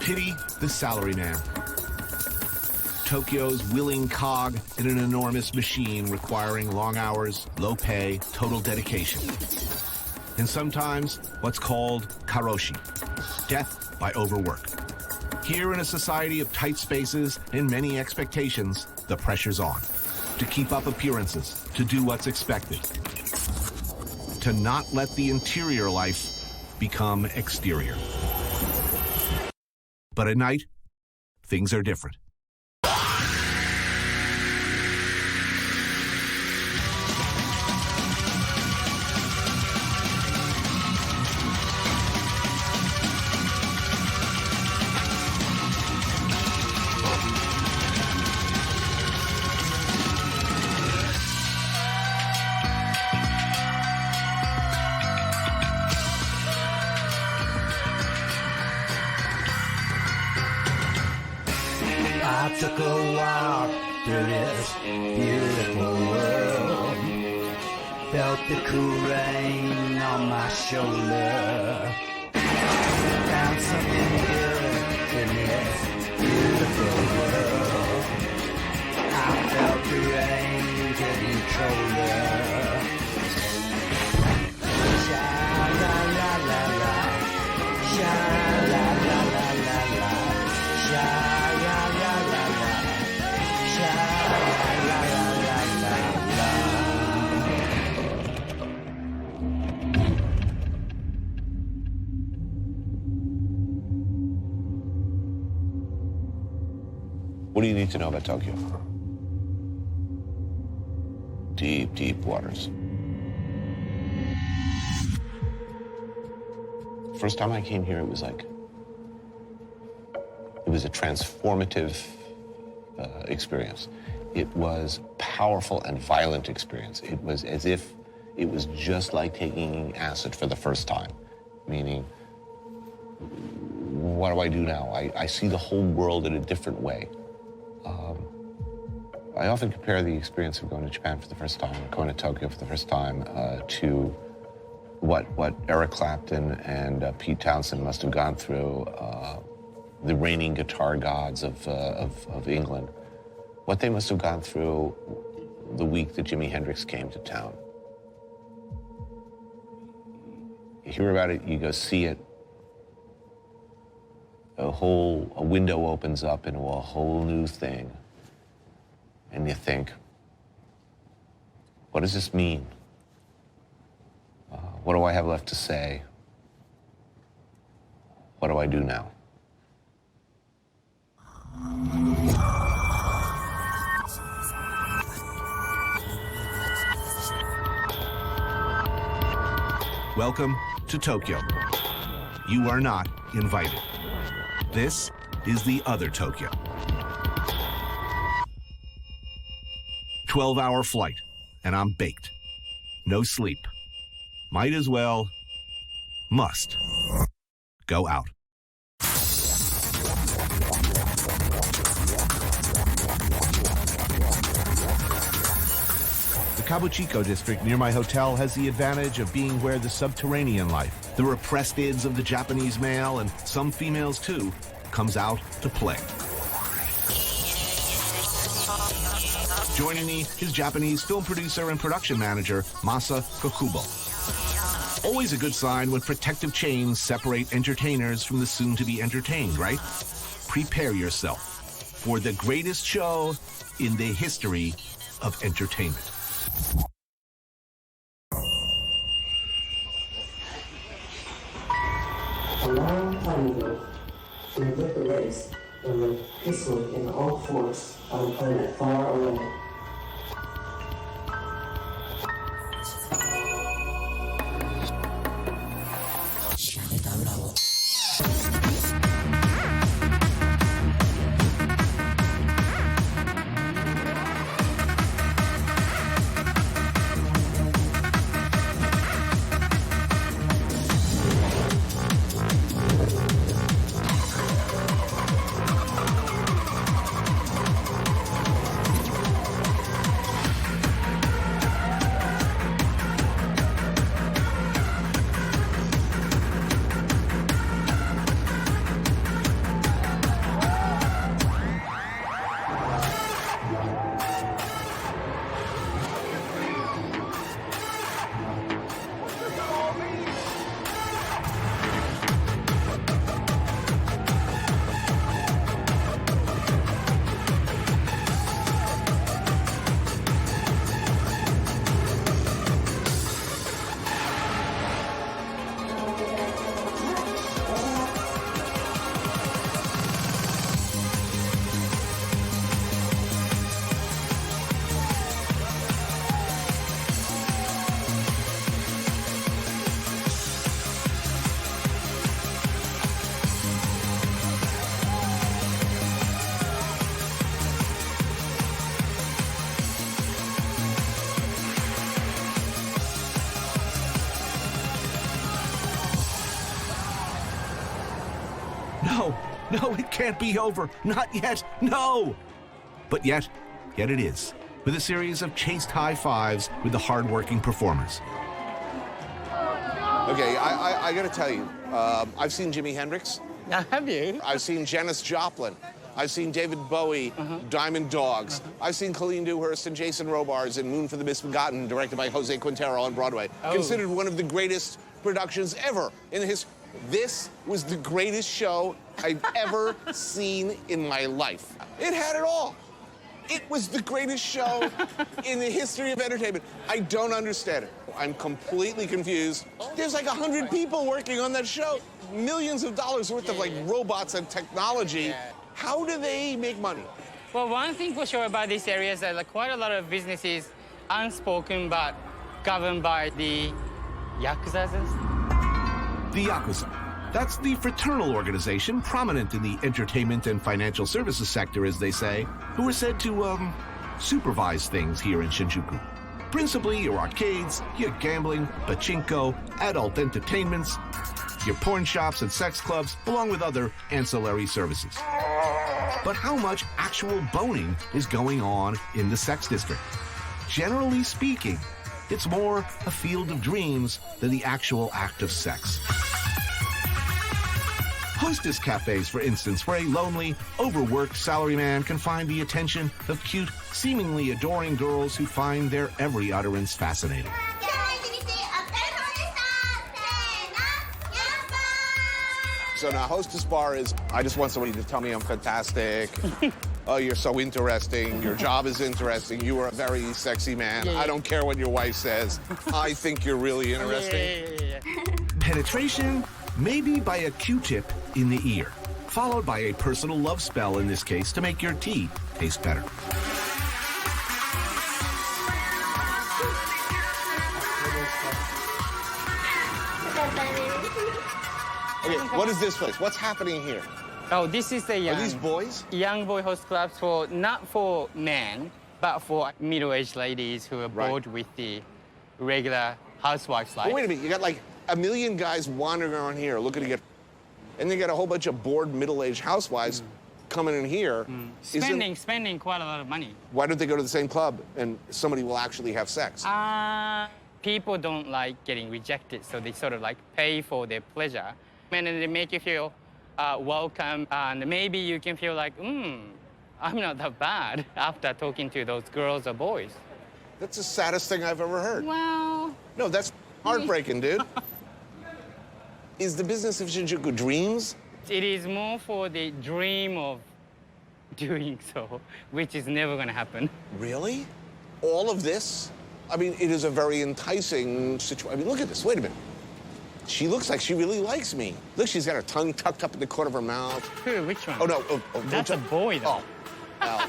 Pity the salaryman. Tokyo's willing cog in an enormous machine requiring long hours, low pay, total dedication. And sometimes what's called karoshi, death by overwork. Here in a society of tight spaces and many expectations, the pressure's on. To keep up appearances, to do what's expected. To not let the interior life become exterior. But at night, things are different. I took a walk through this beautiful world. Felt the cool rain on my shoulder. Found something good in this beautiful world. I felt the rain getting colder. Sha-la-la-la-la, sha-la-la-la-la-la, sha-la-la-la-la, sha-la-la-la-la-la. What do you need to know about Tokyo? Deep, deep waters. First time I came here, it was a transformative experience. It was powerful and violent experience. It was as if it was just like taking acid for the first time, meaning, what do I do now? I see the whole world in a different way. I often compare the experience of going to Japan for the first time, or going to Tokyo for the first time, to what Eric Clapton and Pete Townsend must have gone through, the reigning guitar gods of England, what they must have gone through the week that Jimi Hendrix came to town. You hear about it, you go see it, a window opens up into a whole new thing, and you think, what does this mean? What do I have left to say? What do I do now? Welcome to Tokyo. You are not invited. This is the other Tokyo. 12-hour flight, and I'm baked. No sleep. Might as well, must, go out. The Kabuchiko district near my hotel has the advantage of being where the subterranean life, the repressed ids of the Japanese male, and some females too, comes out to play. Joining me is Japanese film producer and production manager Masa Kokubo. Always a good sign when protective chains separate entertainers from the soon-to-be entertained, right? Prepare yourself for the greatest show in the history of entertainment. A long time ago, we lived the race and lived peacefully in all force on a planet far away. No, it can't be over. Not yet. No. But yet it is, with a series of chaste high fives with the hardworking performers. Okay, I gotta tell you, I've seen Jimi Hendrix. Have you? I've seen Janis Joplin. I've seen David Bowie, Diamond Dogs. I've seen Colleen Dewhurst and Jason Robards in Moon for the Misbegotten, directed by Jose Quintero on Broadway. Oh. Considered one of the greatest productions ever in the history. This was the greatest show I've ever seen in my life. It had it all. It was the greatest show in the history of entertainment. I don't understand it. I'm completely confused. There's like 100 people working on that show. Millions of dollars worth of like robots and technology. How do they make money? Well, one thing for sure about this area is that like, quite a lot of businesses unspoken but governed by the Yakuza. The Yakuza. That's the fraternal organization prominent in the entertainment and financial services sector, as they say, who are said to, supervise things here in Shinjuku. Principally your arcades, your gambling, pachinko, adult entertainments, your porn shops and sex clubs, along with other ancillary services. But how much actual boning is going on in the sex district? Generally speaking, it's more a field of dreams than the actual act of sex. Hostess cafes, for instance, where a lonely, overworked salaryman can find the attention of cute, seemingly adoring girls who find their every utterance fascinating. So now Hostess Bar is, I just want somebody to tell me I'm fantastic. Oh, you're so interesting. Your job is interesting. You are a very sexy man. Yeah. I don't care what your wife says. I think you're really interesting. Yeah. Penetration, maybe by a Q-tip in the ear, followed by a personal love spell in this case to make your tea taste better. Okay, what is this place? What's happening here? Oh, this is a Are these boys? young boy host clubs for not for men, but for middle-aged ladies who are Right. bored with the regular housewife's life. But wait a minute, you got like a million guys wandering around here looking to get, and you got a whole bunch of bored middle-aged housewives coming in here. Spending quite a lot of money. Why don't they go to the same club and somebody will actually have sex? People don't like getting rejected, so they sort of like pay for their pleasure. And then they make you feel welcome, and maybe you can feel like, I'm not that bad after talking to those girls or boys. That's the saddest thing I've ever heard. Well, No, that's heartbreaking, dude. Is the business of Shinjuku dreams? it is more for the dream of doing so, which is never gonna happen. Really? All of this? I mean, it is a very enticing situation. I mean, look at this. Wait a minute. She looks like she really likes me. Look, she's got her tongue tucked up in the corner of her mouth. Who? Which one? Oh, no. That's a boy, though. Oh.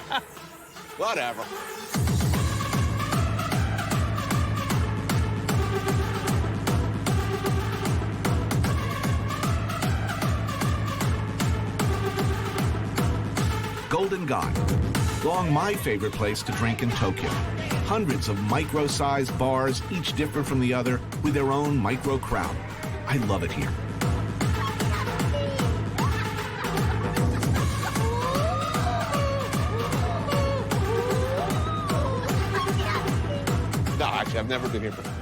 Well. Whatever. Golden God, long my favorite place to drink in Tokyo. Hundreds of micro-sized bars, each different from the other, with their own micro crowd. I love it here. No, actually, I've never been here before.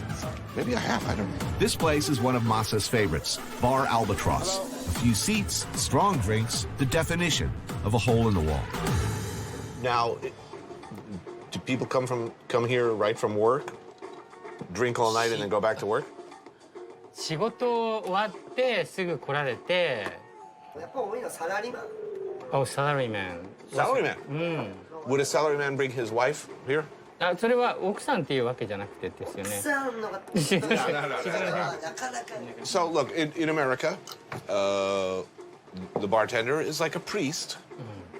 Maybe I have, I don't know. This place is one of Masa's favorites, Bar Albatross. A few seats, strong drinks, the definition of a hole in the wall. Now, do people come here right from work, drink all night, and then go back to work? 仕事終わってすぐ来られて、やっぱ多いのはサラリーマン。 Oh, salaryman. Salaryman. Would a salaryman bring his wife here? あ、それは奥さんっていうわけじゃなくてですよね。さんのがなかなかね。 So, look, in America, the bartender is like a priest.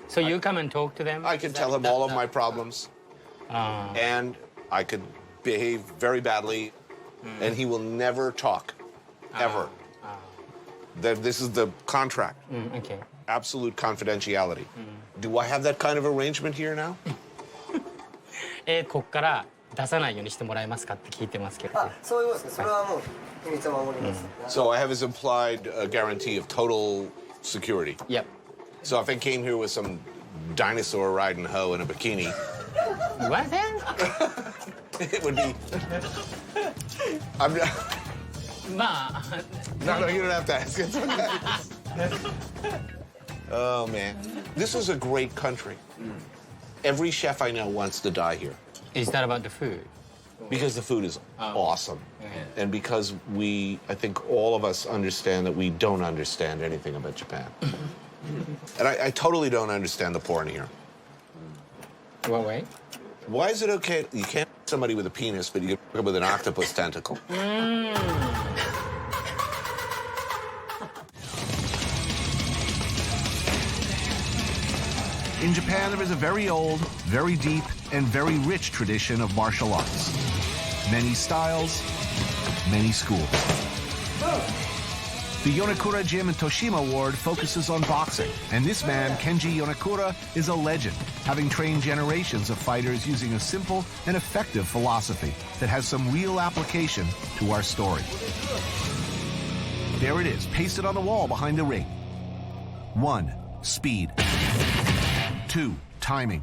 So you come and talk to them? I can tell him all of my problems, and I could behave very badly, and he will never talk, ever. This is the contract. Okay. Absolute confidentiality. Do I have that kind of arrangement here now? こっから出さないようにしてもらえますかって聞いてますけど。あ、そういうことですね。それはもう秘密を守ります。 So I have his implied guarantee of total security. Yep. So if I came here with some dinosaur riding hoe in a bikini, What then? it would be. I'm not. Ma. No, you don't have to ask. It's okay. Oh man, this is a great country. Every chef I know wants to die here Is that about the food? because the food is awesome, and because I think all of us understand that we don't understand anything about Japan. And I totally don't understand the porn here. What way? Why is it okay? You can't somebody with a penis, but you can with an octopus tentacle. In Japan, there is a very old, very deep, and very rich tradition of martial arts. Many styles, many schools. The Yonakura Gym in Toshima Ward focuses on boxing, and this man, Kenji Yonakura, is a legend, having trained generations of fighters using a simple and effective philosophy that has some real application to our story. There it is, pasted on the wall behind the ring. 1. Speed. 2. Timing.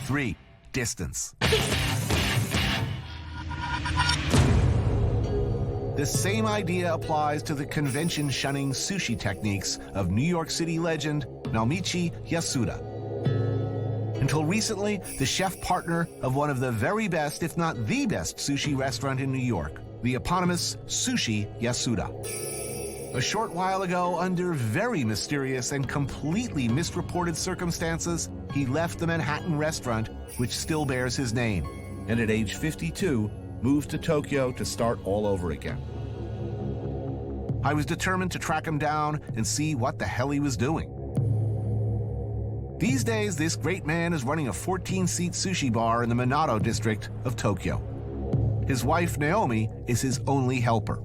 3. Distance. The same idea applies to the convention-shunning sushi techniques of New York City legend Naomichi Yasuda. Until recently, the chef partner of one of the very best, if not the best, sushi restaurant in New York, the eponymous Sushi Yasuda. A short while ago, under very mysterious and completely misreported circumstances, he left the Manhattan restaurant, which still bears his name, and at age 52, moved to Tokyo to start all over again. I was determined to track him down and see what the hell he was doing. These days, this great man is running a 14-seat sushi bar in the Minato district of Tokyo. His wife, Naomi, is his only helper.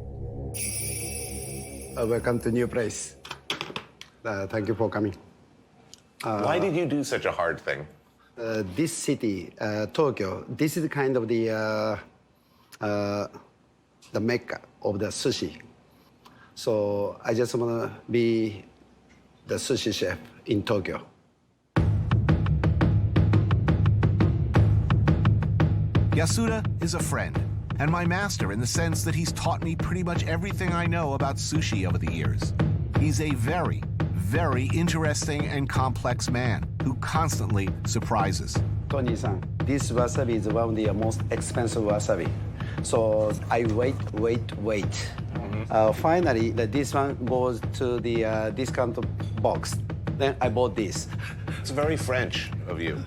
Welcome to new place. Thank you for coming. Why did you do such a hard thing? This city, Tokyo, this is kind of the mecca of the sushi. So I just want to be the sushi chef in Tokyo. Yasuda is a friend, and my master in the sense that he's taught me pretty much everything I know about sushi over the years. He's a very, very interesting and complex man who constantly surprises. Tony-san, this wasabi is one of the most expensive wasabi. So I wait. Finally, this one goes to the discount box. Then I bought this. It's very French of you.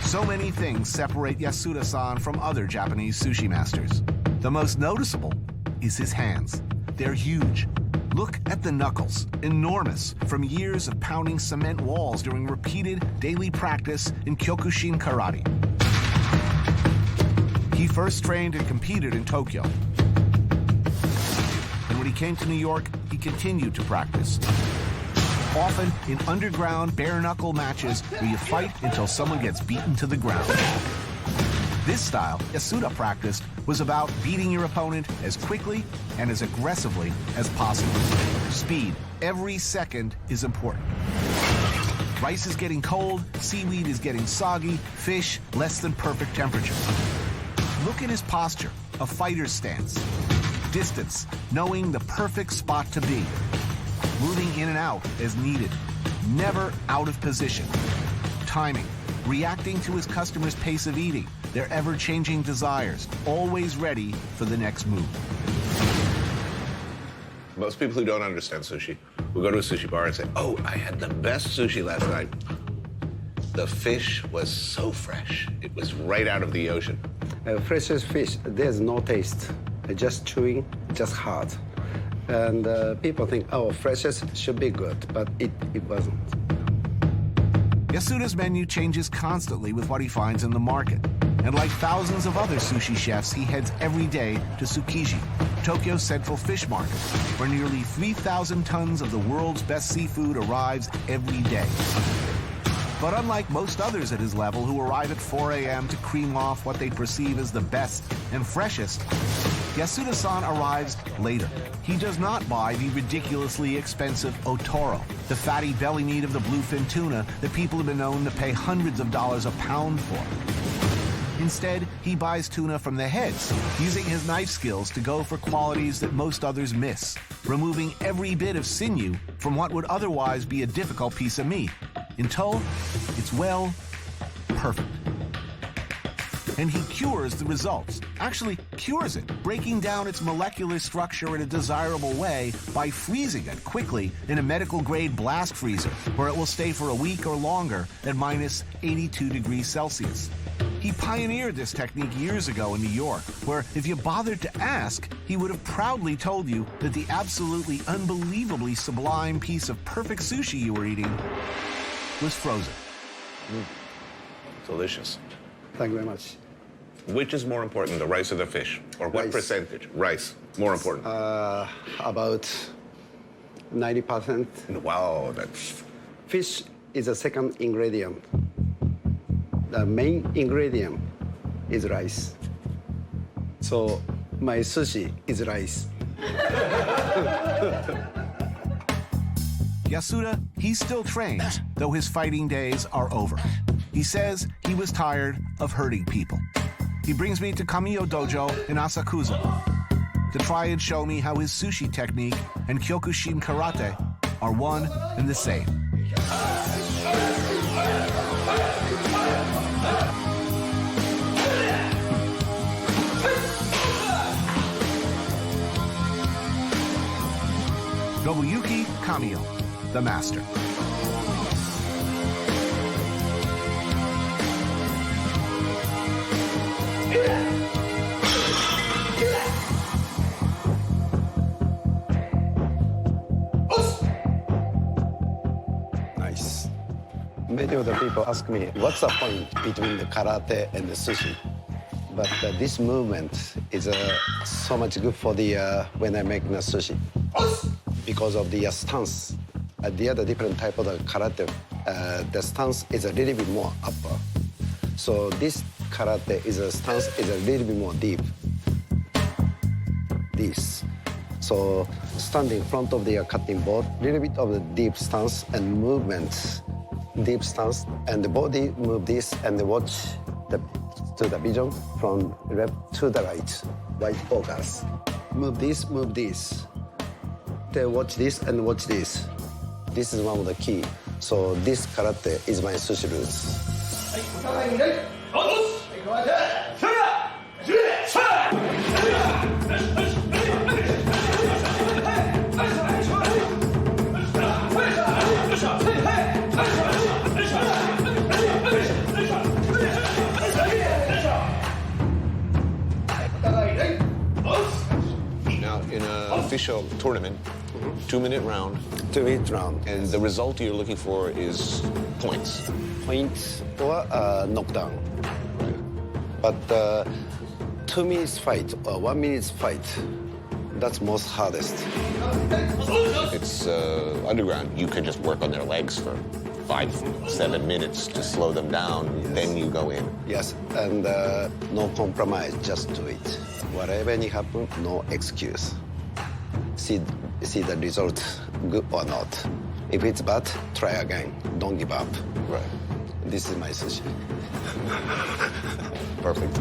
So many things separate Yasuda-san from other Japanese sushi masters. The most noticeable is his hands. They're huge. Look at the knuckles, enormous, from years of pounding cement walls during repeated daily practice in Kyokushin karate. He first trained and competed in Tokyo. And when he came to New York, he continued to practice. Often in underground bare-knuckle matches where you fight until someone gets beaten to the ground. This style, Yasuda practiced, was about beating your opponent as quickly and as aggressively as possible. Speed, every second is important. Rice is getting cold, seaweed is getting soggy, fish less than perfect temperature. Look at his posture, a fighter's stance. Distance, knowing the perfect spot to be. Moving in and out as needed, never out of position. Timing, reacting to his customer's pace of eating, their ever-changing desires, always ready for the next move. Most people who don't understand sushi will go to a sushi bar and say, "Oh, I had the best sushi last night. The fish was so fresh. It was right out of the ocean." Freshest fish, there's no taste. Just chewing, just hard. And people think, oh, freshest should be good, but it wasn't. Yasuda's menu changes constantly with what he finds in the market. And like thousands of other sushi chefs, he heads every day to Tsukiji, Tokyo's central fish market, where nearly 3,000 tons of the world's best seafood arrives every day. But unlike most others at his level who arrive at 4 a.m. to cream off what they perceive as the best and freshest, Yasuda-san arrives later. He does not buy the ridiculously expensive otoro, the fatty belly meat of the bluefin tuna that people have been known to pay hundreds of dollars a pound for. Instead, he buys tuna from the heads, using his knife skills to go for qualities that most others miss, removing every bit of sinew from what would otherwise be a difficult piece of meat, until it's, well, perfect. And he cures the results, actually cures it, breaking down its molecular structure in a desirable way by freezing it quickly in a medical-grade blast freezer, where it will stay for a week or longer at minus 82 degrees Celsius. He pioneered this technique years ago in New York, where if you bothered to ask, he would have proudly told you that the absolutely unbelievably sublime piece of perfect sushi you were eating was frozen. Delicious. Thank you very much. Which is more important, the rice or the fish? Or what Rice. percentage? Rice, more important. About 90%. Wow, that's... Fish is the second ingredient. The main ingredient is rice. So my sushi is rice. Yasuda, he still trains, though his fighting days are over. He says he was tired of hurting people. He brings me to Kamiyo Dojo in Asakusa to try and show me how his sushi technique and Kyokushin karate are one and the same. Nobuyuki Kamiyo, the master. Nice. Many of the people ask me, what's the point between the karate and the sushi? But this movement is so much good for the when I make the sushi. Because of the stance. The other different type of the karate, the stance is a little bit more upper. So this karate is a stance is a little bit more deep. This. So stand in front of the cutting board, little bit of the deep stance and movements. Deep stance and the body move this and watch to the vision from left to the right. Right focus. Move this, move this. Then watch this and watch this. This is one of the key. So this karate is my sushi roots. Now, in an official tournament, 2-minute round, 2-minute round. and the result you're looking for is points. Points or knockdown. But 2 minutes fight or 1 minute fight, that's most hardest. It's underground. You can just work on their legs for 5-7 minutes to slow them down, then you go in. Yes, and no compromise, just do it. Whatever may happen, no excuse. See the result, good or not. If it's bad, try again. Don't give up. Right. This is my sushi. Perfect.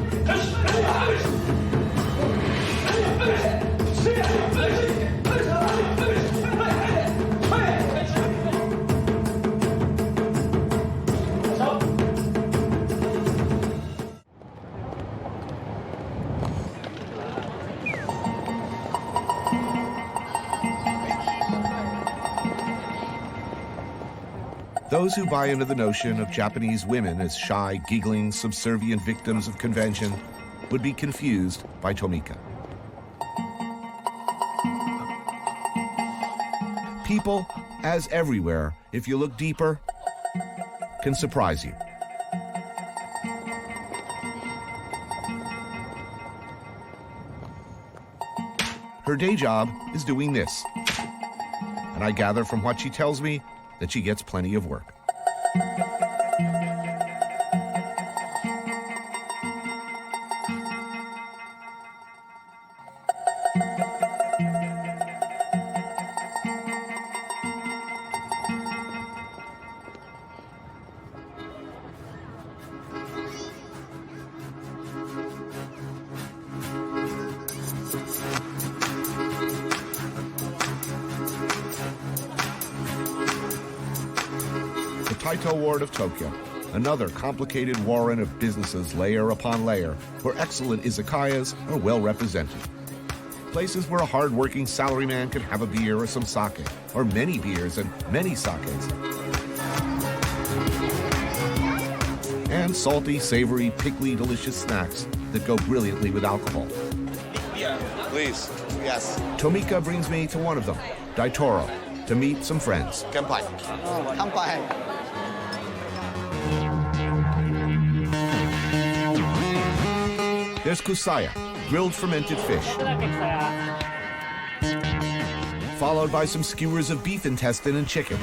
Those who buy into the notion of Japanese women as shy, giggling, subservient victims of convention would be confused by Tomika. People, as everywhere, if you look deeper, can surprise you. Her day job is doing this. And I gather from what she tells me that she gets plenty of work. Taito Ward of Tokyo, another complicated warren of businesses layer upon layer, where excellent izakayas are well represented. Places where a hard-working salaryman can have a beer or some sake, or many beers and many sakes. And salty, savory, pickly, delicious snacks that go brilliantly with alcohol. Please. Yes. Tomika brings me to one of them, Daitoro, to meet some friends. Kanpai. Kanpai. There's kusaya, grilled fermented fish, followed by some skewers of beef intestine and chicken.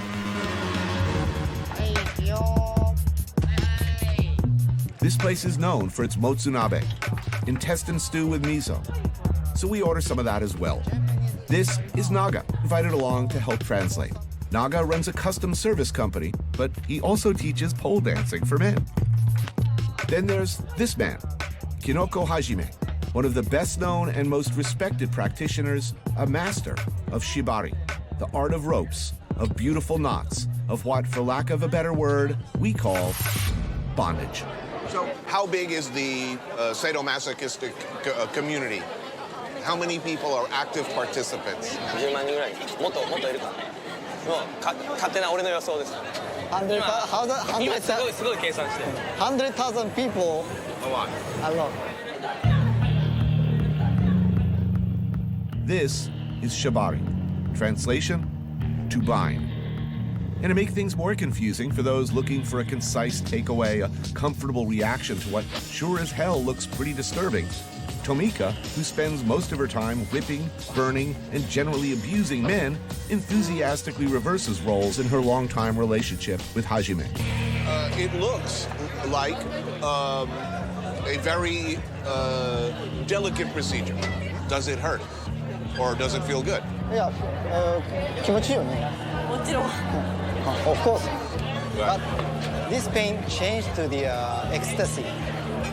This place is known for its motsunabe, intestine stew with miso, so we order some of that as well. This is Naga, invited along to help translate. Naga runs a custom service company, but he also teaches pole dancing for men. Then there's this man, Kinoko Hajime, one of the best-known and most respected practitioners, a master of shibari, the art of ropes, of beautiful knots, of what, for lack of a better word, we call bondage. So how big is the sadomasochistic community? How many people are active participants? 10万人ぐらいもっといるかな。もう勝手な俺の予想です。今すごい計算して。100,000 people. A lot. This is shibari. Translation, to bind. And to make things more confusing for those looking for a concise takeaway, a comfortable reaction to what sure as hell looks pretty disturbing, Tomika, who spends most of her time whipping, burning, and generally abusing men, enthusiastically reverses roles in her longtime relationship with Hajime. It looks like a very delicate procedure. Does it hurt? Or does it feel good? Yeah, 気持ちいいよね。もちろん。Of course. But this pain changed to the ecstasy.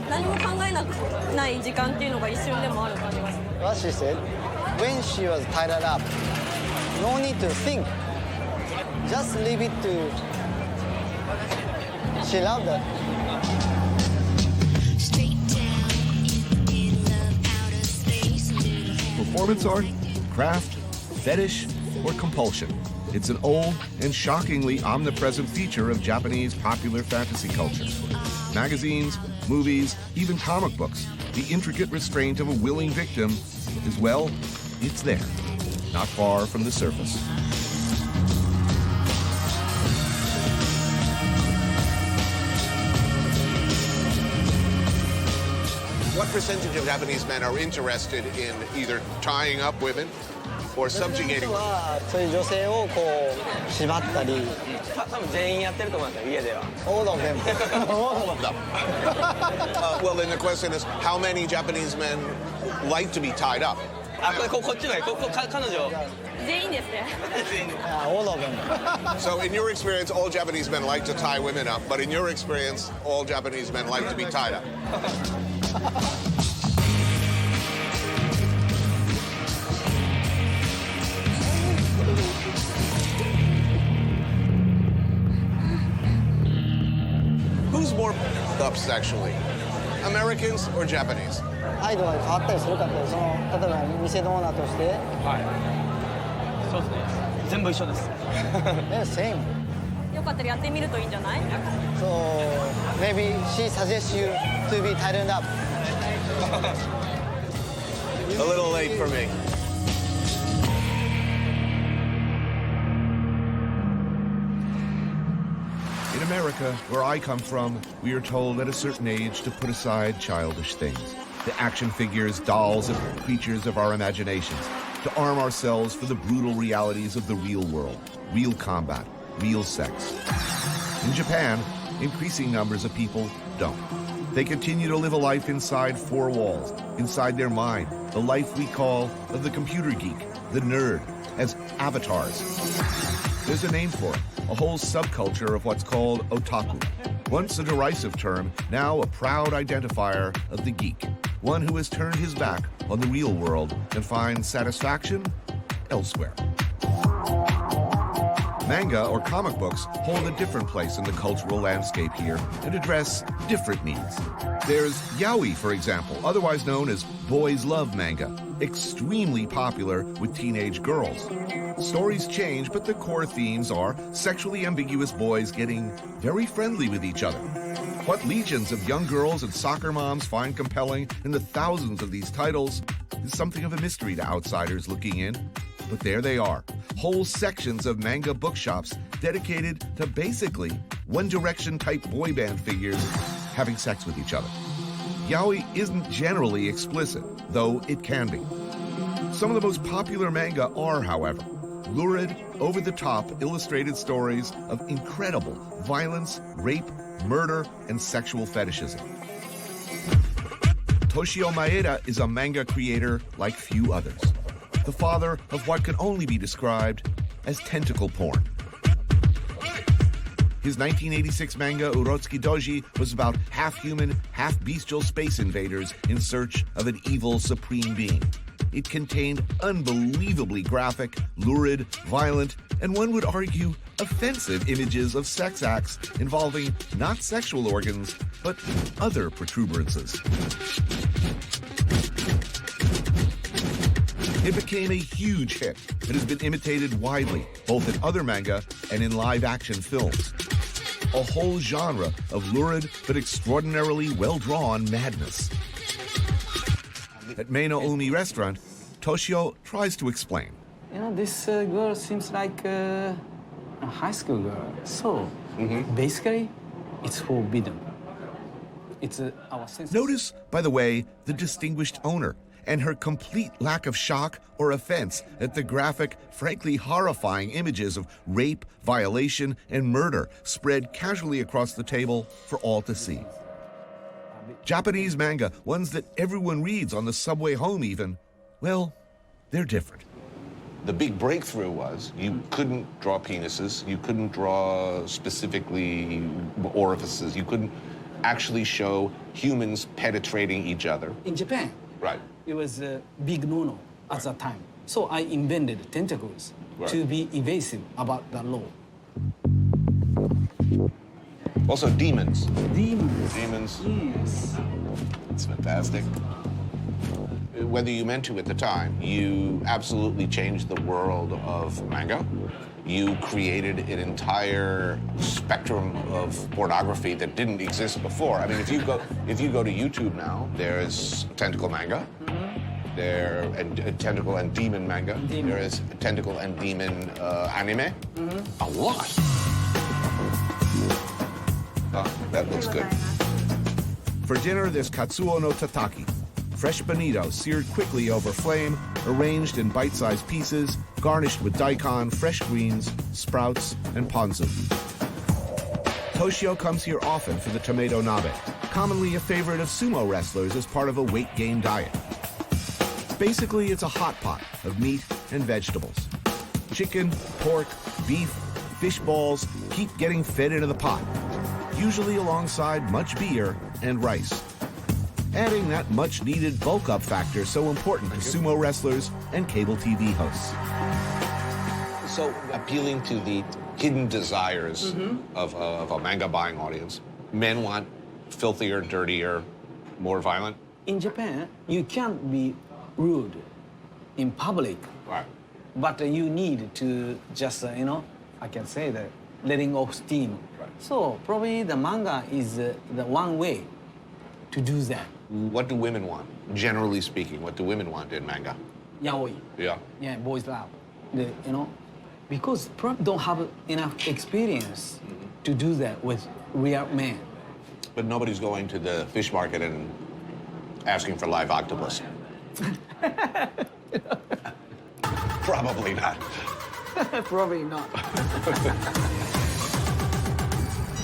何も考えない時間っていうのが一瞬でもある感じがする。What she said, when she was tied up, no need to think. Just leave it to. She loved that. Performance art, craft, fetish, or compulsion. It's an old and shockingly omnipresent feature of Japanese popular fantasy culture. Magazines, movies, even comic books, the intricate restraint of a willing victim is, well, it's there, not far from the surface. What percentage of Japanese men are interested in either tying up women or subjugating women? そういう女性をこう縛ったり。多分全員やってると思うんですよ家では。All of them. All of them. Well, then the question is, how many Japanese men like to be tied up? あ、こっちの彼女。全員ですね。Yeah, all of them. So in your experience, all Japanese men like to tie women up, but in your experience, all Japanese men like to be tied up. Who's more up sexually? Americans or Japanese? 態度が変わったりするかって、その例えば店のオーナーとして。そうですね。全部一緒です。Yeah, same. よかったらやってみるといいんじゃない？ So maybe she suggests you to be tightened up. A little late for me. In America, where I come from, we are told at a certain age to put aside childish things. The action figures, dolls, and creatures of our imaginations. To arm ourselves for the brutal realities of the real world. Real combat, real sex. In Japan, increasing numbers of people don't. They continue to live a life inside four walls, inside their mind, the life we call of the computer geek, the nerd, as avatars. There's a name for it, a whole subculture of what's called otaku. Once a derisive term, now a proud identifier of the geek. One who has turned his back on the real world and finds satisfaction elsewhere. Manga, or comic books, hold a different place in the cultural landscape here and address different needs. There's yaoi, for example, otherwise known as boys love manga, extremely popular with teenage girls. Stories change, but the core themes are sexually ambiguous boys getting very friendly with each other. What legions of young girls and soccer moms find compelling in the thousands of these titles is something of a mystery to outsiders looking in. But there they are, whole sections of manga bookshops dedicated to basically One Direction type boy band figures having sex with each other. Yaoi isn't generally explicit, though it can be. Some of the most popular manga are, however, lurid, over-the-top illustrated stories of incredible violence, rape, murder, and sexual fetishism. Toshio Maeda is a manga creator like few others, the father of what can only be described as tentacle porn. His 1986 manga Urotsuki Doji was about half-human, half-bestial space invaders in search of an evil supreme being. It contained unbelievably graphic, lurid, violent, and one would argue offensive images of sex acts involving not sexual organs, but other protuberances. It became a huge hit and has been imitated widely, both in other manga and in live-action films. A whole genre of lurid but extraordinarily well-drawn madness. At Meino Umi restaurant, Toshio tries to explain. You know, this girl seems like a high school girl. So, basically, it's forbidden. It's our sense. Notice, by the way, the distinguished owner and her complete lack of shock or offense at the graphic, frankly horrifying images of rape, violation, and murder spread casually across the table for all to see. Japanese manga, ones that everyone reads on the subway home even, well, they're different. The big breakthrough was you couldn't draw penises, you couldn't draw specifically orifices, you couldn't actually show humans penetrating each other. In Japan, Right. it was a big no-no at that time. So I invented tentacles to be evasive about the law. Also demons. Demons. Demons. Yes. It's fantastic. Whether you meant to at the time, you absolutely changed the world of manga. You created an entire spectrum of pornography that didn't exist before. I mean, if you go to YouTube now, there's tentacle manga. There tentacle and demon manga. There is tentacle and demon anime. A lot. Oh, that looks good. For dinner, there's katsuo no tataki, fresh bonito seared quickly over flame, arranged in bite-sized pieces, garnished with daikon, fresh greens, sprouts, and ponzu. Toshio comes here often for the tomato nabe, commonly a favorite of sumo wrestlers as part of a weight gain diet. Basically, it's a hot pot of meat and vegetables. Chicken, pork, beef, fish balls keep getting fed into the pot, usually alongside much beer and rice, adding that much-needed bulk-up factor so important to sumo wrestlers and cable TV hosts. So appealing to the hidden desires of a manga buying audience. Men want filthier, dirtier, more violent. In Japan, you can't be rude in public, Right. but you need to just, I can say that, letting off steam. Right. So probably the manga is the one way to do that. What do women want? Generally speaking, what do women want in manga? Yaoi. Yeah. Yeah, boys love. Because probably don't have enough experience to do that with real men. But nobody's going to the fish market and asking for live octopus. Probably not. Probably not.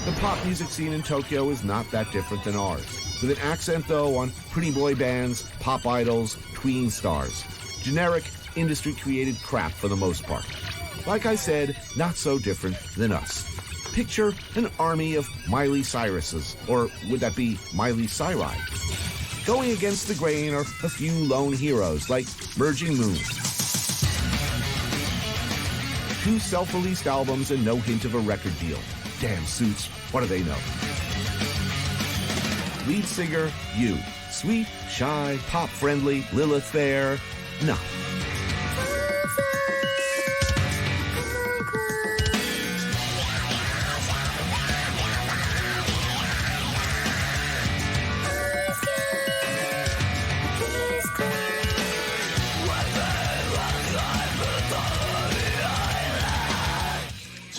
The pop music scene in Tokyo is not that different than ours, with an accent, though, on pretty boy bands, pop idols, tween stars. Generic, industry-created crap for the most part. Like I said, not so different than us. Picture an army of Miley Cyruses, or would that be Miley Cyri? Going against the grain are a few lone heroes, like Merging Moon. 2 self-released albums and no hint of a record deal. Damn Suits, what do they know? Lead singer, you. Sweet, shy, pop-friendly, Lilith Fair, no.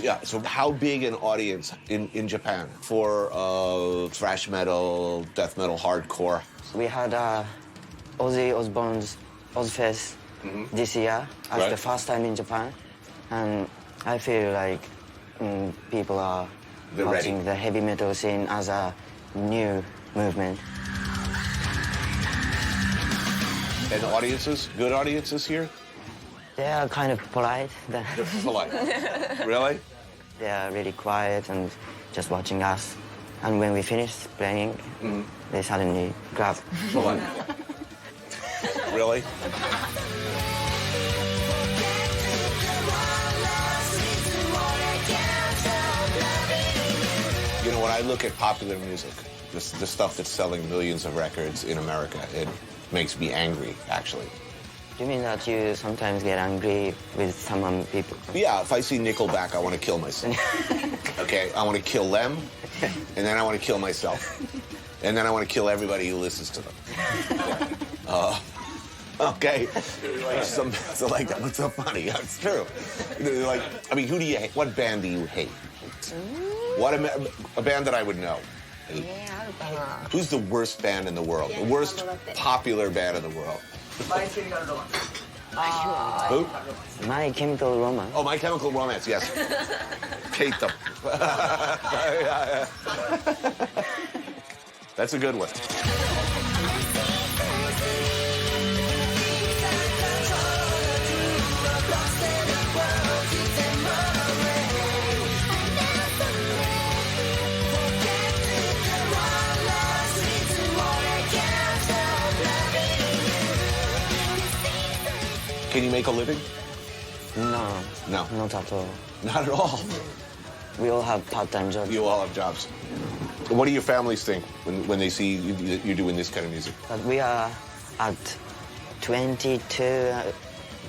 Yeah, so how big an audience in Japan for thrash metal, death metal, hardcore? We had Ozzy Osbourne's Ozfest this year as the first time in Japan. And I feel like people are watching the heavy metal scene as a new movement. And audiences, good audiences here? They are kind of polite. They're polite. Really? They are really quiet and just watching us. And when we finish playing, they suddenly grab. Polite. Really? You know, when I look at popular music, the stuff that's selling millions of records in America, it makes me angry, actually. Do you mean that you sometimes get angry with some people? Yeah, if I see Nickelback, I want to kill myself. Okay, I want to kill them, and then I want to kill myself. And then I want to kill everybody who listens to them. Okay. So like that. What's so funny? It's true. Like, I mean, who do you hate? What band do you hate? What a band that I would know. Who's the worst band in the world? The worst popular band in the world? Who? My Chemical Romance. Oh, My Chemical Romance, yes. Hate them. That's a good one. Can you make a living? No. No. Not at all. Not at all. We all have part-time jobs. You all have jobs. What do your families think when they see you doing this kind of music? But we are at 22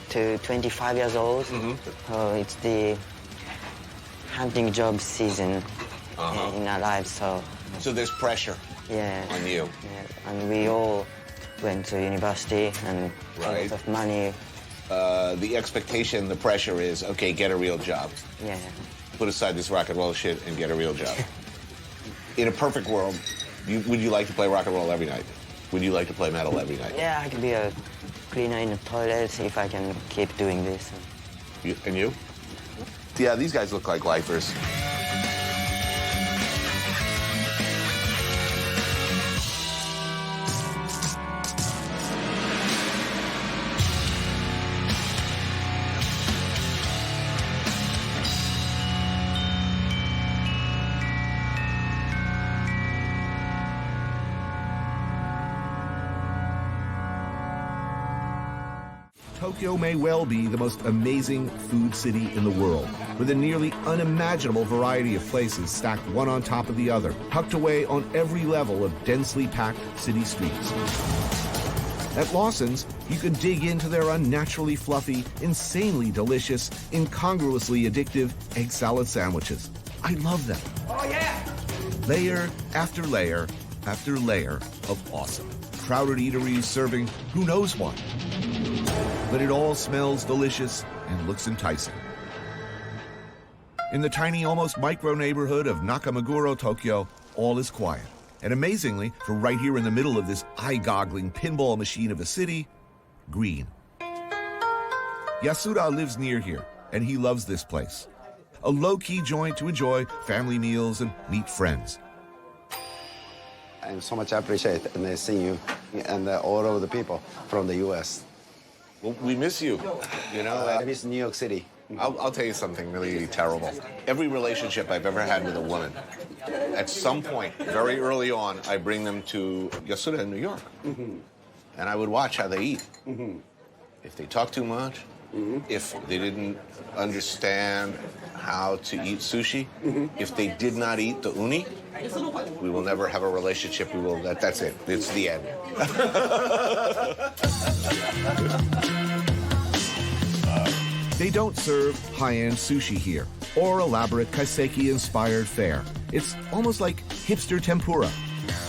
to 25 years old. So it's the hunting job season in our lives. So there's pressure on you. Yeah. And we all went to university and a lot of money. The expectation, the pressure is, okay, get a real job. Yeah. Put aside this rock and roll shit and get a real job. In a perfect world, would you like to play rock and roll every night? Would you like to play metal every night? Yeah, I could be a cleaner in the toilet if I can keep doing this. And you? Yeah, these guys look like lifers. Tokyo may well be the most amazing food city in the world, with a nearly unimaginable variety of places stacked one on top of the other, tucked away on every level of densely packed city streets. At Lawson's, you can dig into their unnaturally fluffy, insanely delicious, incongruously addictive egg salad sandwiches. I love them. Oh, yeah! Layer after layer after layer of awesome. Crowded eateries serving who knows what. But it all smells delicious and looks enticing. In the tiny, almost micro neighborhood of Nakameguro, Tokyo, all is quiet. And amazingly, for right here in the middle of this eye-goggling pinball machine of a city, green. Yasuda lives near here, and he loves this place. A low-key joint to enjoy family meals and meet friends. I so much appreciate and seeing you and all of the people from the U.S. Well, we miss you. You know, I miss New York City. I'll tell you something really terrible. Every relationship I've ever had with a woman, at some point, very early on, I bring them to Yasuda in New York. And I would watch how they eat. If they talk too much, if they didn't understand how to eat sushi, if they did not eat the uni, we will never have a relationship. That's it. It's the end. They don't serve high-end sushi here or elaborate kaiseki-inspired fare. It's almost like hipster tempura.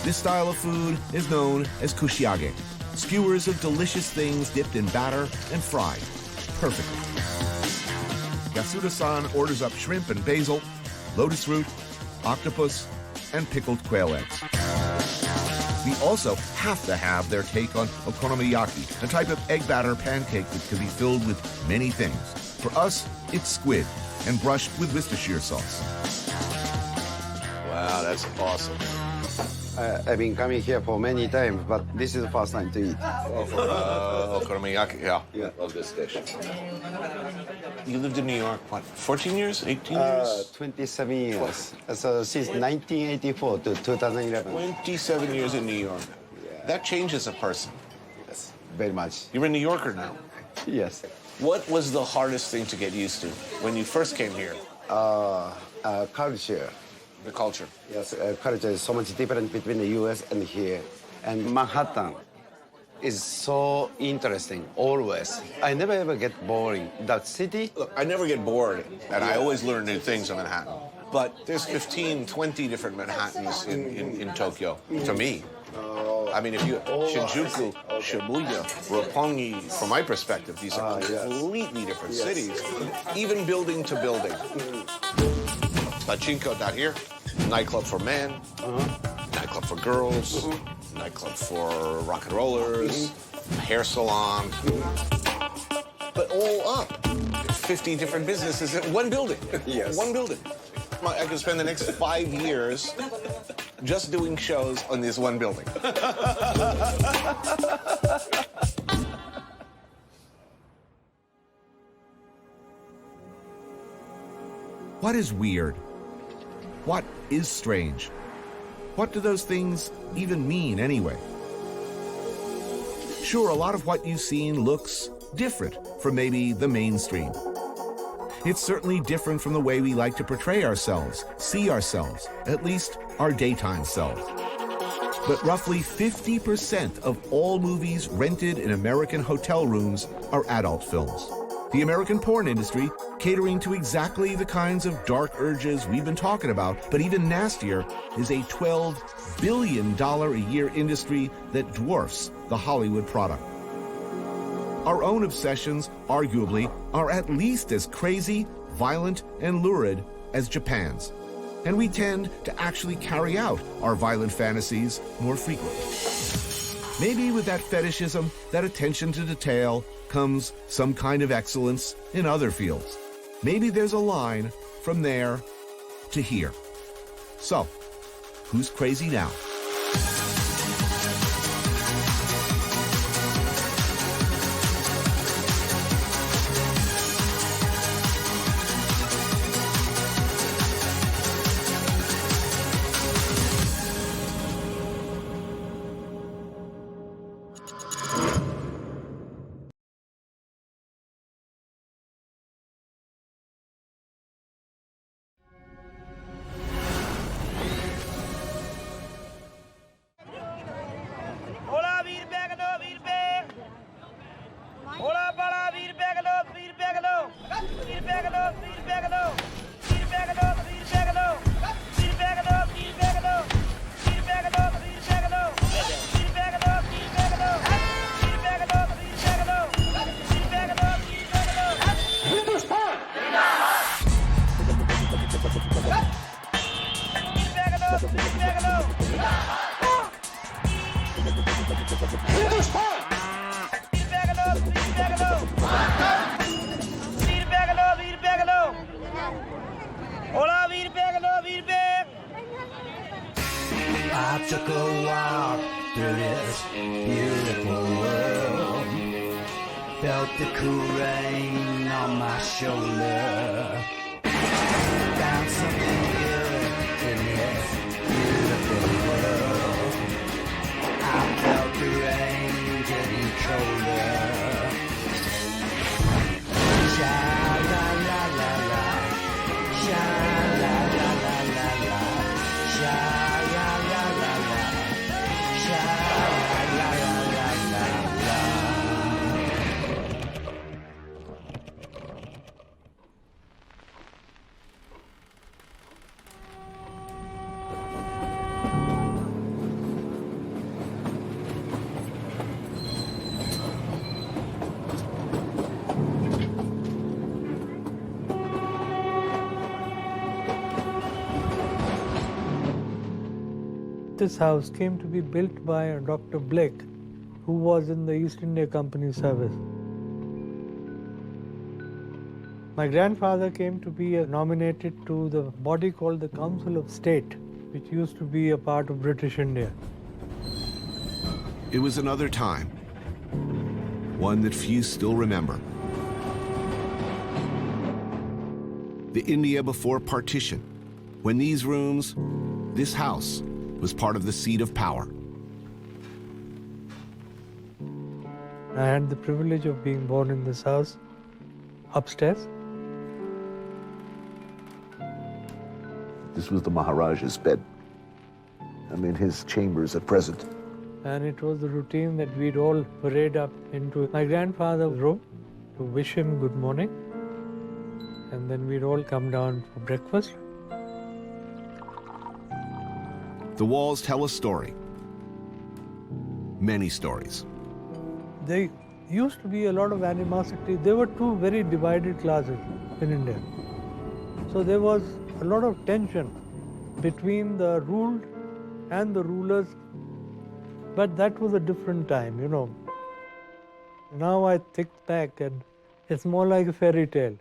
This style of food is known as kushiage, skewers of delicious things dipped in batter and fried perfectly. Yasuda-san orders up shrimp and basil, lotus root, octopus, and pickled quail eggs. We also have to have their take on okonomiyaki, a type of egg batter pancake that can be filled with many things. For us, it's squid and brushed with Worcestershire sauce. Wow, that's awesome. I've been coming here for many times, but this is the first time to eat. Okonomiyaki, yeah. Love this dish. You lived in New York, what, 14 years, 18 years? 27 years. So since 1984 to 2011. 27 years in New York. That changes a person. Yes, very much. You're a New Yorker now. Yes. What was the hardest thing to get used to when you first came here? Culture. The culture. Yes, culture is so much different between the U.S. and here. And Manhattan is so interesting, always. I never ever get boring. That city... Look, I never get bored, and I always learn new things in Manhattan. But there's 15, 20 different Manhattans in Tokyo, to me. I mean, if you... Shinjuku, Shibuya, Roppongi, from my perspective, these are completely different cities, even building to building. Pachinko down here, nightclub for men, nightclub for girls, nightclub for rock and rollers, hair salon. But all up, 50 different businesses in one building. Yes. One building. I could spend the next 5 years just doing shows on this one building. What is weird? What is strange? What do those things even mean anyway? Sure, a lot of what you've seen looks different from maybe the mainstream. It's certainly different from the way we like to portray ourselves, see ourselves, at least our daytime selves. But roughly 50% of all movies rented in American hotel rooms are adult films. The American porn industry catering to exactly the kinds of dark urges we've been talking about, but even nastier, is a $12 billion a year industry that dwarfs the Hollywood product. Our own obsessions, arguably, are at least as crazy, violent, and lurid as Japan's. And we tend to actually carry out our violent fantasies more frequently. Maybe with that fetishism, that attention to detail, comes some kind of excellence in other fields. Maybe there's a line from there to here. So, who's crazy now? I took a walk through this beautiful world. Felt the cool rain on my shoulder. Found something good in this beautiful world. I felt the rain getting colder. this house came to be built by Dr. Blake, who was in the East India Company service. My grandfather came to be nominated to the body called the Council of State, which used to be a part of British India. It was another time, one that few still remember. The India before partition, when these rooms, this house, was part of the seat of power. I had the privilege of being born in this house, upstairs. This was the Maharaja's bed. I'm in his chambers at present. And it was the routine that we'd all parade up into my grandfather's room to wish him good morning. And then we'd all come down for breakfast. The walls tell a story. Many stories. There used to be a lot of animosity. There were two very divided classes in India. So there was a lot of tension between the ruled and the rulers. But that was a different time, you know. Now I think back and it's more like a fairy tale.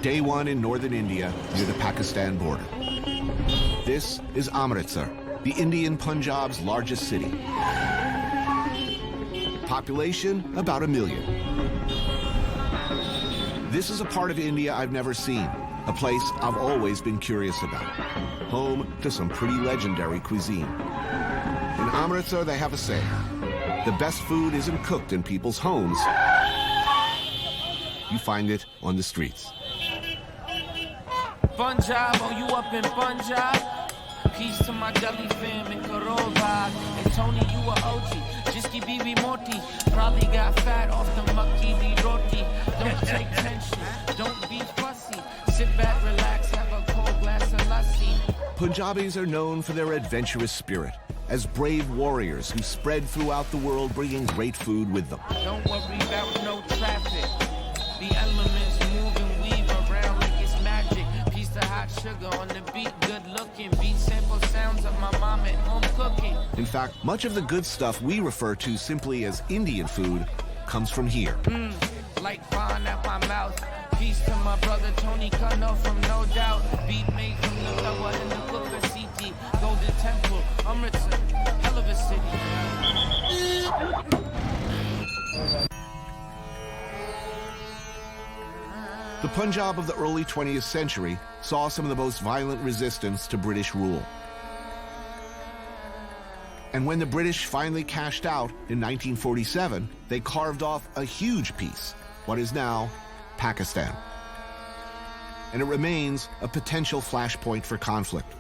Day one in northern India near the Pakistan border. This is Amritsar, the Indian Punjab's largest city. Population, about 1 million. This is a part of India I've never seen, a place I've always been curious about. Home to some pretty legendary cuisine. In Amritsar, they have a saying: the best food isn't cooked in people's homes. You find it on the streets. Punjab, oh you up in Punjab? Peace to my Delhi fam in Karova. And Tony, you a OG. Jiski Bibi Moti. Probably got fat off the makki di roti. Don't take tension, don't be fussy. Sit back, relax, have a cold glass of lassi. Punjabis are known for their adventurous spirit, as brave warriors who spread throughout the world bringing great food with them. Don't worry about no traffic. The elements move and weave around like it's magic. Piece of hot sugar on the beat, good looking. Beat sample sounds of my mom at home cooking. In fact, much of the good stuff we refer to simply as Indian food comes from here. Like fine at my mouth. Peace to my brother Tony Kano from No Doubt. Beat made from the lower in the cooker city. Golden Temple, Amritsar, hell of a city. The Punjab of the early 20th century saw some of the most violent resistance to British rule. And when the British finally cashed out in 1947, they carved off a huge piece, what is now Pakistan. And it remains a potential flashpoint for conflict.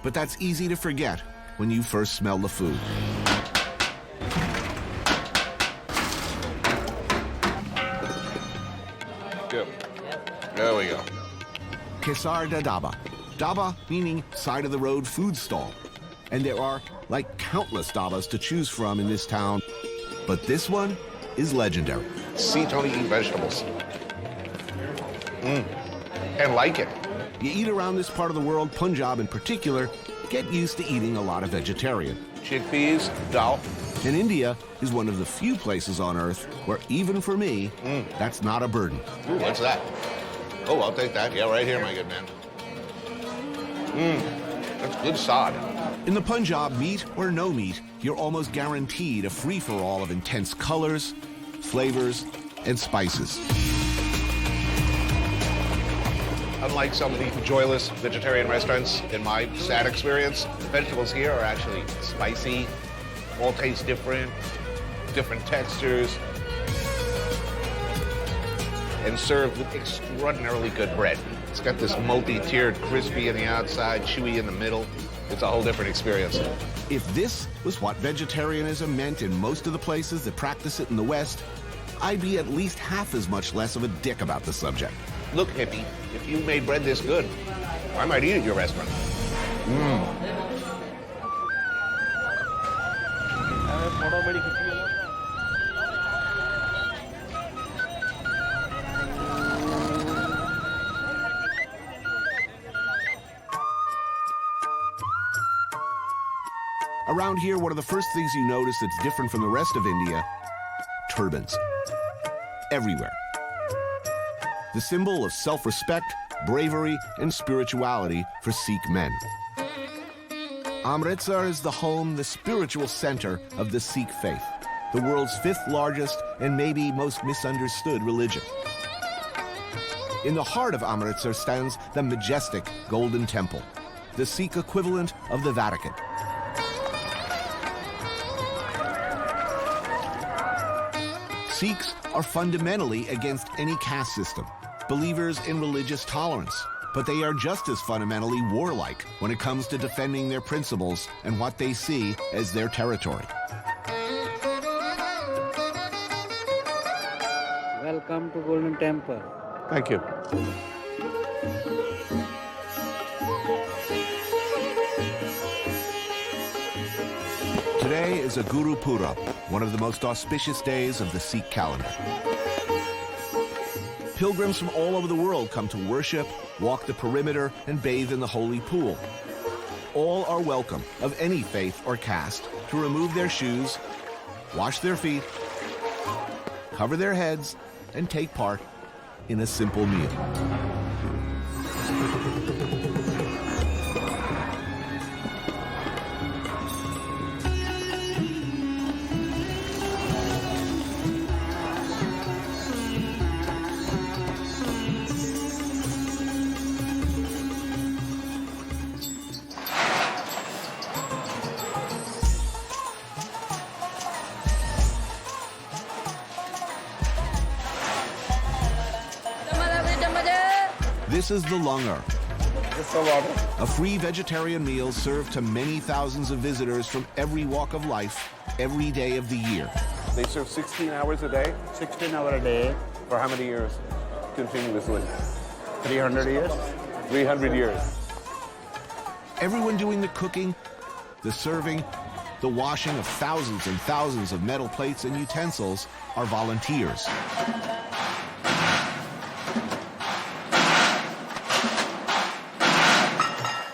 But that's easy to forget when you first smell the food. Good. There we go. Kesar da Daba. Daba meaning side of the road food stall. And there are like countless dabas to choose from in this town. But this one is legendary. See Tony eat vegetables. And like it. You eat around this part of the world, Punjab in particular, get used to eating a lot of vegetarian. Chickpeas, dal. And India is one of the few places on earth where, even for me, that's not a burden. Ooh, what's that? Oh, I'll take that. Yeah, right here, my good man. That's good sod. In the Punjab, meat or no meat, you're almost guaranteed a free-for-all of intense colors, flavors, and spices. Unlike some of the joyless vegetarian restaurants, in my sad experience, the vegetables here are actually spicy, all taste different, different textures, and served with extraordinarily good bread. It's got this multi-tiered, crispy on the outside, chewy in the middle. It's a whole different experience. If this was what vegetarianism meant in most of the places that practice it in the West, I'd be at least half as much less of a dick about the subject. Look, hippie, if you made bread this good, I might eat at your restaurant. Around here, one of the first things you notice that's different from the rest of India, turbans. Everywhere. The symbol of self-respect, bravery, and spirituality for Sikh men. Amritsar is the home, the spiritual center of the Sikh faith, the world's 5th largest and maybe most misunderstood religion. In the heart of Amritsar stands the majestic Golden Temple, the Sikh equivalent of the Vatican. Sikhs are fundamentally against any caste system, believers in religious tolerance, but they are just as fundamentally warlike when it comes to defending their principles and what they see as their territory. Welcome to Golden Temple. Thank you. Today is a Guru Purab, one of the most auspicious days of the Sikh calendar. Pilgrims from all over the world come to worship, walk the perimeter, and bathe in the holy pool. All are welcome, of any faith or caste, to remove their shoes, wash their feet, cover their heads, and take part in a simple meal. This is the langar, a free vegetarian meal served to many thousands of visitors from every walk of life, every day of the year. They serve 16 hours a day? 16 hours a day. For how many years continuously? 300 years. 300 years. Everyone doing the cooking, the serving, the washing of thousands and thousands of metal plates and utensils are volunteers.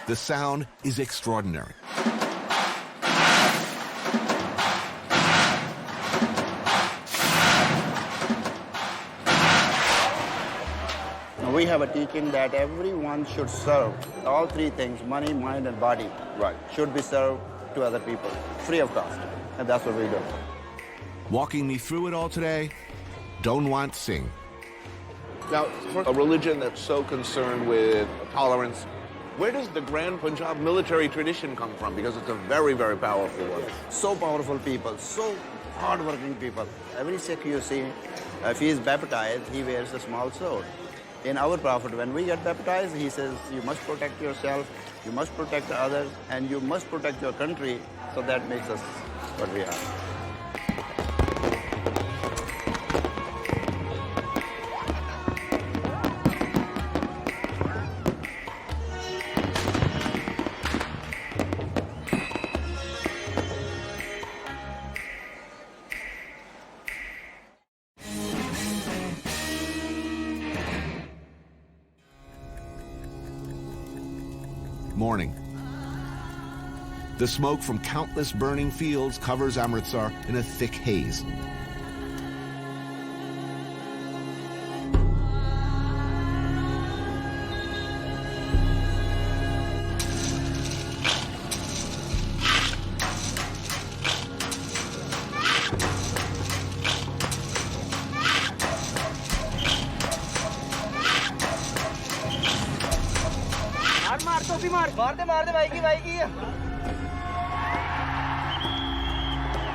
The sound is extraordinary. We have a teaching that everyone should serve all 3 things, money, mind, and body. Right. Should be served to other people, free of cost. And that's what we do. Walking me through it all today, Donwant Singh. Now, for a religion that's so concerned with tolerance, where does the Grand Punjab military tradition come from? Because it's a very, very powerful one. So powerful people, so hardworking people. Every Sikh you see, if he is baptized, he wears a small sword. In our Prophet, when we get baptized, he says, you must protect yourself, you must protect others, and you must protect your country. So that makes us what we are. Morning. The smoke from countless burning fields covers Amritsar in a thick haze.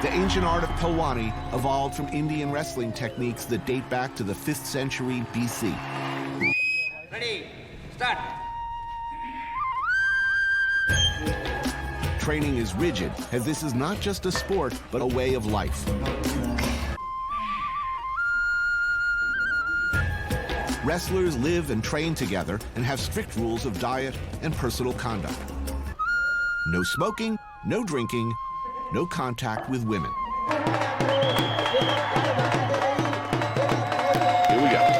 The ancient art of Pelwani evolved from Indian wrestling techniques that date back to the 5th century BC. Ready, start. Training is rigid, as this is not just a sport, but a way of life. Wrestlers live and train together and have strict rules of diet and personal conduct. No smoking, no drinking, no contact with women. Here we go.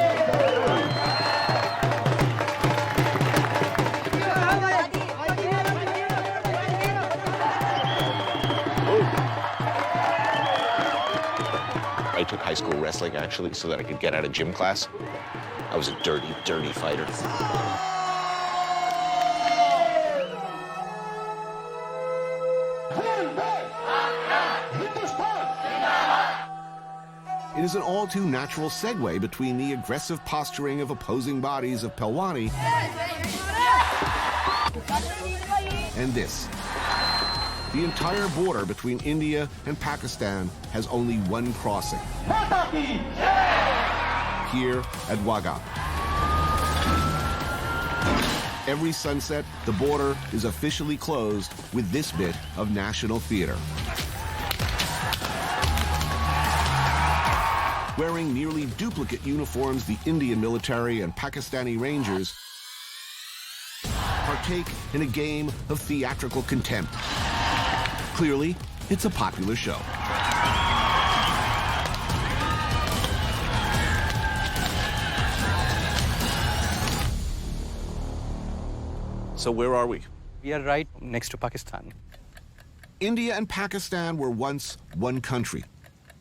I took high school wrestling, actually, so that I could get out of gym class. I was a dirty, dirty fighter. It is an all-too-natural segue between the aggressive posturing of opposing bodies of Pelwani and this. The entire border between India and Pakistan has only one crossing. Here at Wagah. Every sunset, the border is officially closed with this bit of national theater. Wearing nearly duplicate uniforms, the Indian military and Pakistani Rangers partake in a game of theatrical contempt. Clearly, it's a popular show. So where are we? We are right next to Pakistan. India and Pakistan were once one country,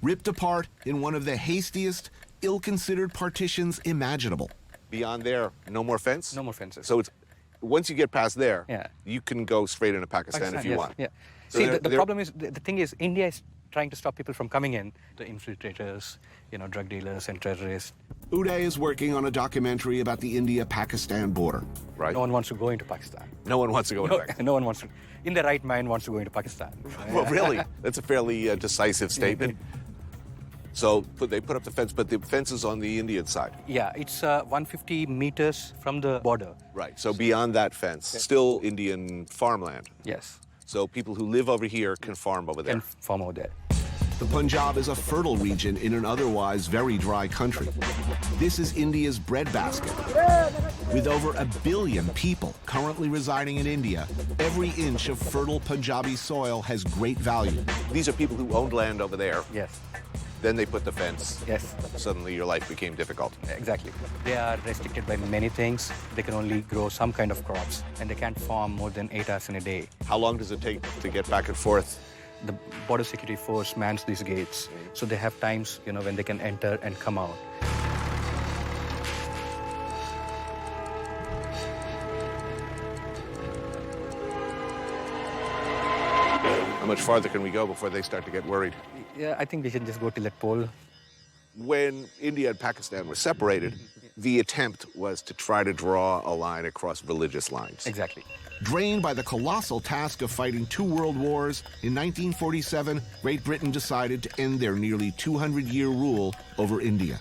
ripped apart in one of the hastiest, ill-considered partitions imaginable. Beyond there, no more fence? No more fences. So it's, once you get past there, Yeah. you can go straight into Pakistan if you yes, want. Yeah. So See, they're- the they're- problem is, the thing is, India is trying to stop people from coming in. The infiltrators, drug dealers and terrorists. Uday is working on a documentary about the India-Pakistan border. Right. No one wants to go into Pakistan. No one wants to go into Pakistan. No one wants to, in their right mind, wants to go into Pakistan. Well, really? That's a fairly decisive statement. So they put up the fence, but the fence is on the Indian side. Yeah, it's 150 meters from the border. Right. So beyond that fence, still Indian farmland. Yes. So people who live over here can farm over there. Can farm over there. The Punjab is a fertile region in an otherwise very dry country. This is India's breadbasket. With over 1 billion people currently residing in India, every inch of fertile Punjabi soil has great value. These are people who owned land over there. Yes. Then they put the fence. Yes. Suddenly your life became difficult. Exactly. They are restricted by many things. They can only grow some kind of crops, and they can't farm more than 8 hours in a day. How long does it take to get back and forth? The border security force mans these gates, so they have times, when they can enter and come out. How much farther can we go before they start to get worried? Yeah, I think we can just go till that pole. When India and Pakistan were separated, the attempt was to try to draw a line across religious lines. Exactly. Drained by the colossal task of fighting 2 world wars, in 1947, Great Britain decided to end their nearly 200-year rule over India.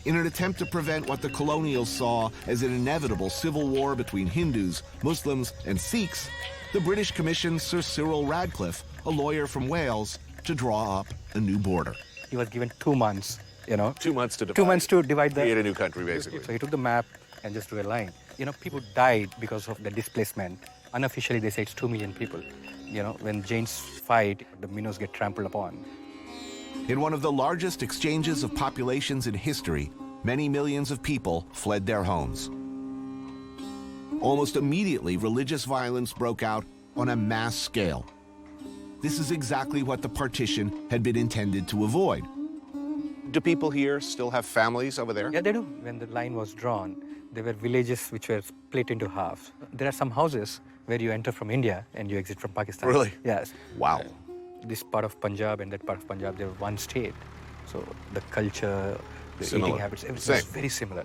In an attempt to prevent what the colonials saw as an inevitable civil war between Hindus, Muslims, and Sikhs, the British commissioned Sir Cyril Radcliffe, a lawyer from Wales, to draw up a new border. He was given 2 months, 2 months to divide. 2 months to divide the... Create a new country, basically. So he took the map and just drew a line. People died because of the displacement. Unofficially, they say it's 2 million people. When Jains fight, the minnows get trampled upon. In one of the largest exchanges of populations in history, many millions of people fled their homes. Almost immediately, religious violence broke out on a mass scale. This is exactly what the partition had been intended to avoid. Do people here still have families over there? Yeah, they do. When the line was drawn, there were villages which were split into half. There are some houses where you enter from India and you exit from Pakistan. Really? Yes. Wow. This part of Punjab and that part of Punjab, they were one state. So the culture, the Similar. eating habits, everything is very similar.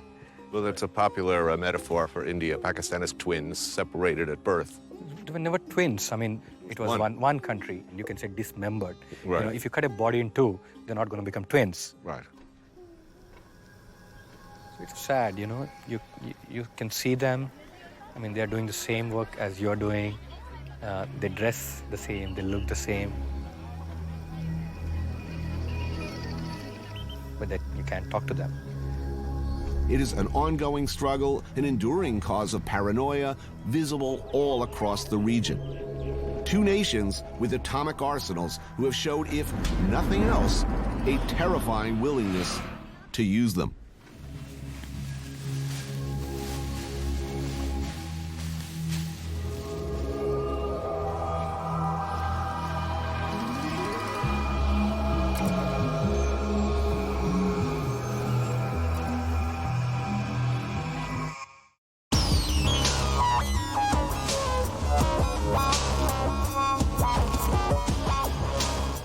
Well, that's a popular metaphor for India. Pakistan is twins separated at birth. They were never twins. It was one country. You can say dismembered. Right. If you cut a body in 2, they're not going to become twins. Right. So it's sad, You can see them. They're doing the same work as you're doing. They dress the same, they look the same. But that you can't talk to them. It is an ongoing struggle, an enduring cause of paranoia, visible all across the region. Two nations with atomic arsenals who have showed, if nothing else, a terrifying willingness to use them.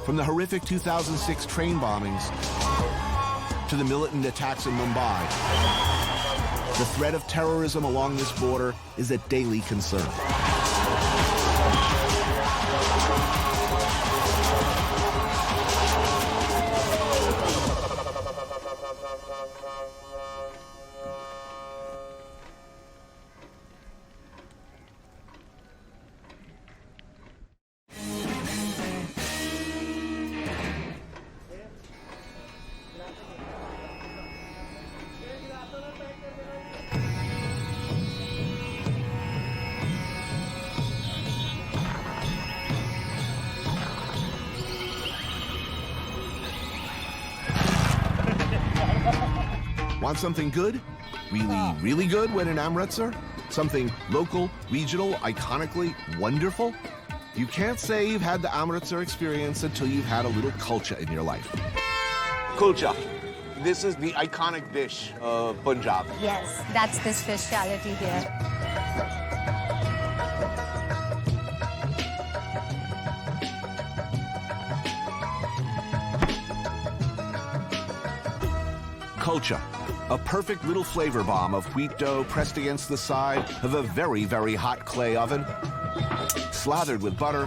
From the horrific 2006 train bombings to the militant attacks in Mumbai, the threat of terrorism along this border is a daily concern. Want something good? Really, really good when in Amritsar? Something local, regional, iconically wonderful? You can't say you've had the Amritsar experience until you've had a little kulcha in your life. Kulcha. This is the iconic dish of Punjab. Yes, that's the speciality here. Kulcha, a perfect little flavor bomb of wheat dough pressed against the side of a very, very hot clay oven, slathered with butter,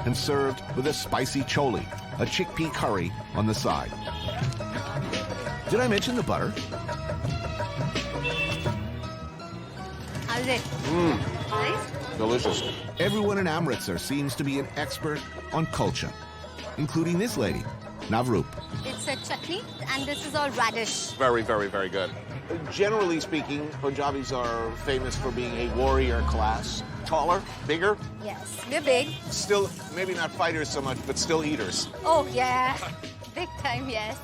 and served with a spicy chole, a chickpea curry, on the side. Did I mention the butter? How's it? Nice? Delicious. Everyone in Amritsar seems to be an expert on kulcha, including this lady, Navroop. It's a chutney, and this is all radish. Very, very, very good. Generally speaking, Punjabis are famous for being a warrior class. Taller, bigger. Yes, we're big. Still, maybe not fighters so much, but still eaters. Oh, yeah. Big time, yes.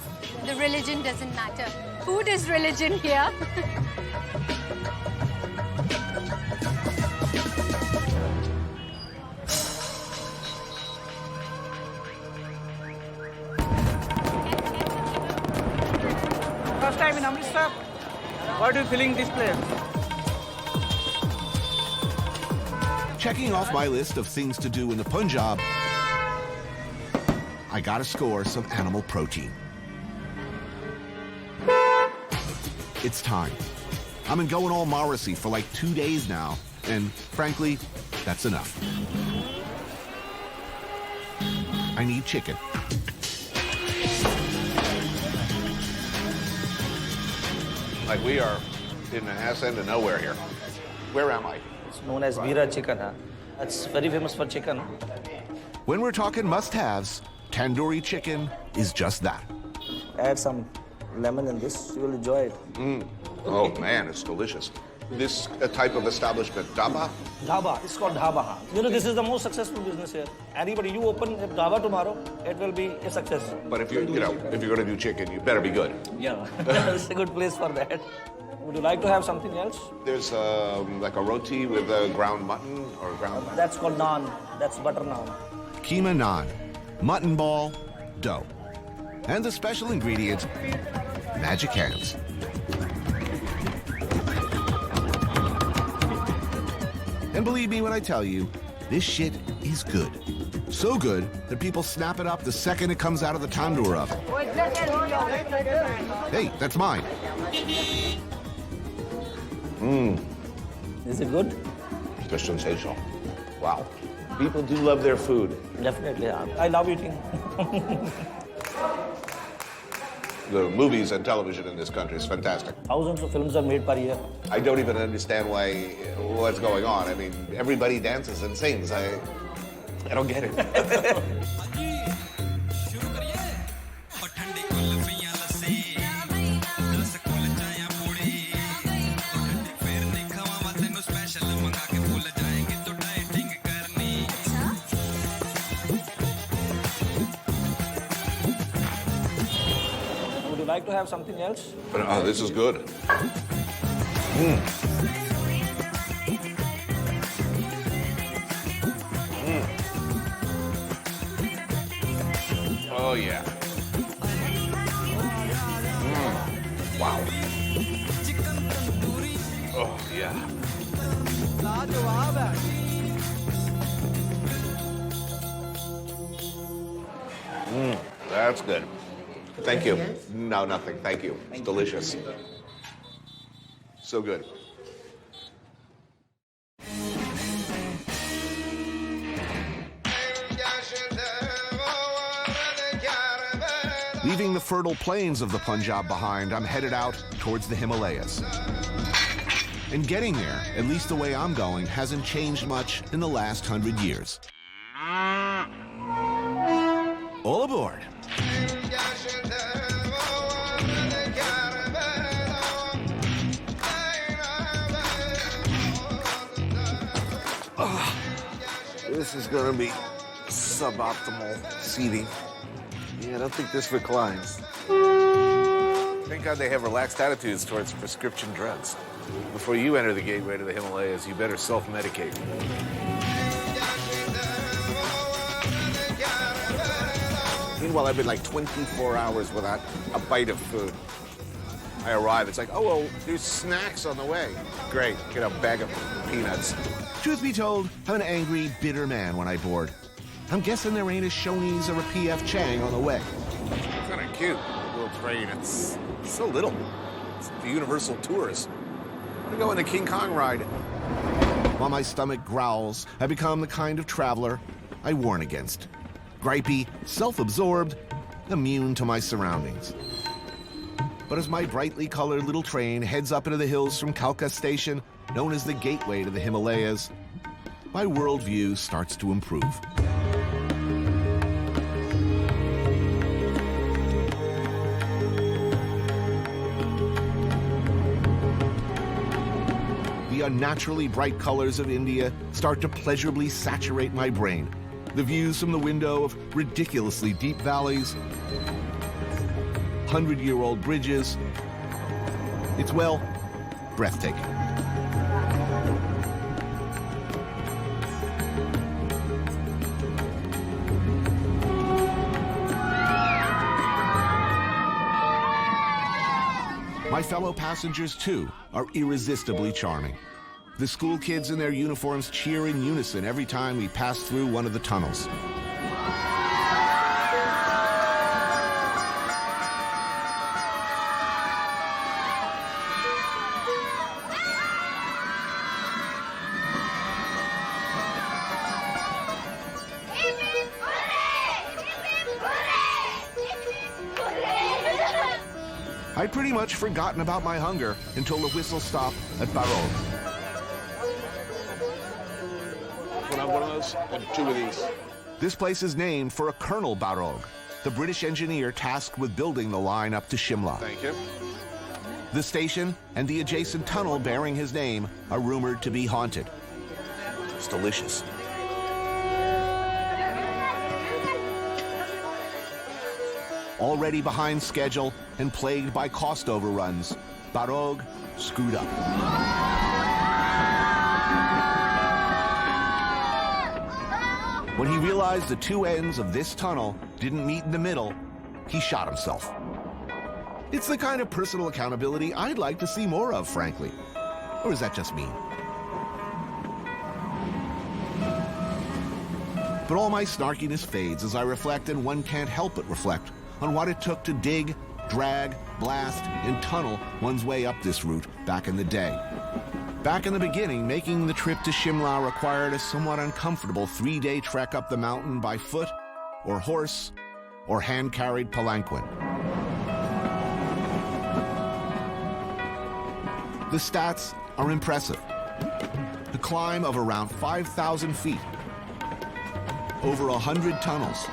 The religion doesn't matter. Food is religion here. First time in Amritsar. What are you feeling this place? Checking off my list of things to do in the Punjab, I gotta score some animal protein. It's time. I've been going all Morrissey for like 2 days now, and frankly, that's enough. I need chicken. Like we are in the ass end of nowhere here. Where am I? It's known as Veera chicken. It's very famous for chicken. When we're talking must-haves, tandoori chicken is just that. Add some lemon in this, you will enjoy it. Oh man, it's delicious. This type of establishment, dhaba? Dhaba, it's called dhaba. You know, this is the most successful business here. Anybody, you open a dhaba tomorrow, it will be a success. But if you're going to do chicken, you better be good. Yeah, it's a good place for that. Would you like to have something else? There's like a roti with ground mutton or ground... That's called naan. That's butter naan. Keema naan, mutton ball, dough. And the special ingredient, magic hands. And believe me when I tell you, this shit is good. So good that people snap it up the second it comes out of the tandoor oven. Hey, that's mine. Is it good? They're sensational. Wow. People do love their food. Definitely. I love eating. The movies and television in this country is fantastic. Thousands of films are made per year. I don't even understand what's going on. I mean, everybody dances and sings. I don't get it. Would you like to have something else? But, this is good. Oh, yeah. Wow. Oh, yeah. That's good. Thank you. No, nothing. Thank you. It's delicious. So good. Leaving the fertile plains of the Punjab behind, I'm headed out towards the Himalayas. And getting there, at least the way I'm going, hasn't changed much in the last 100 years. All aboard. This is going to be suboptimal seating. Yeah, I don't think this reclines. Thank God they have relaxed attitudes towards prescription drugs. Before you enter the gateway to the Himalayas, you better self-medicate. Meanwhile, I've been like 24 hours without a bite of food. I arrive, it's like, oh, well, there's snacks on the way. Great, get a bag of peanuts. Truth be told, I'm an angry, bitter man when I board. I'm guessing there ain't a Shoney's or a P.F. Chang on the way. It's kind of cute, the little train. It's so little. It's the Universal Tourist. I'm going to King Kong ride. While my stomach growls, I become the kind of traveler I warn against. Gripey, self-absorbed, immune to my surroundings. But as my brightly colored little train heads up into the hills from Kalka Station, known as the gateway to the Himalayas, my worldview starts to improve. The unnaturally bright colors of India start to pleasurably saturate my brain. The views from the window of ridiculously deep valleys, 100-year-old bridges. It's, well, breathtaking. My fellow passengers, too, are irresistibly charming. The school kids in their uniforms cheer in unison every time we pass through one of the tunnels. I'd pretty much forgotten about my hunger until the whistle stopped at Barod. Can I have one of those and 2 of these? This place is named for a Colonel Barod, the British engineer tasked with building the line up to Shimla. Thank you. The station and the adjacent tunnel bearing his name are rumored to be haunted. It's delicious. Already behind schedule and plagued by cost overruns, Barod screwed up. When he realized the 2 ends of this tunnel didn't meet in the middle, he shot himself. It's the kind of personal accountability I'd like to see more of, frankly. Or is that just me? But all my snarkiness fades as I reflect, and one can't help but reflect on what it took to dig, drag, blast, and tunnel one's way up this route back in the day. Back in the beginning, making the trip to Shimla required a somewhat uncomfortable 3-day trek up the mountain by foot, or horse, or hand-carried palanquin. The stats are impressive. A climb of around 5,000 feet, over 100 tunnels,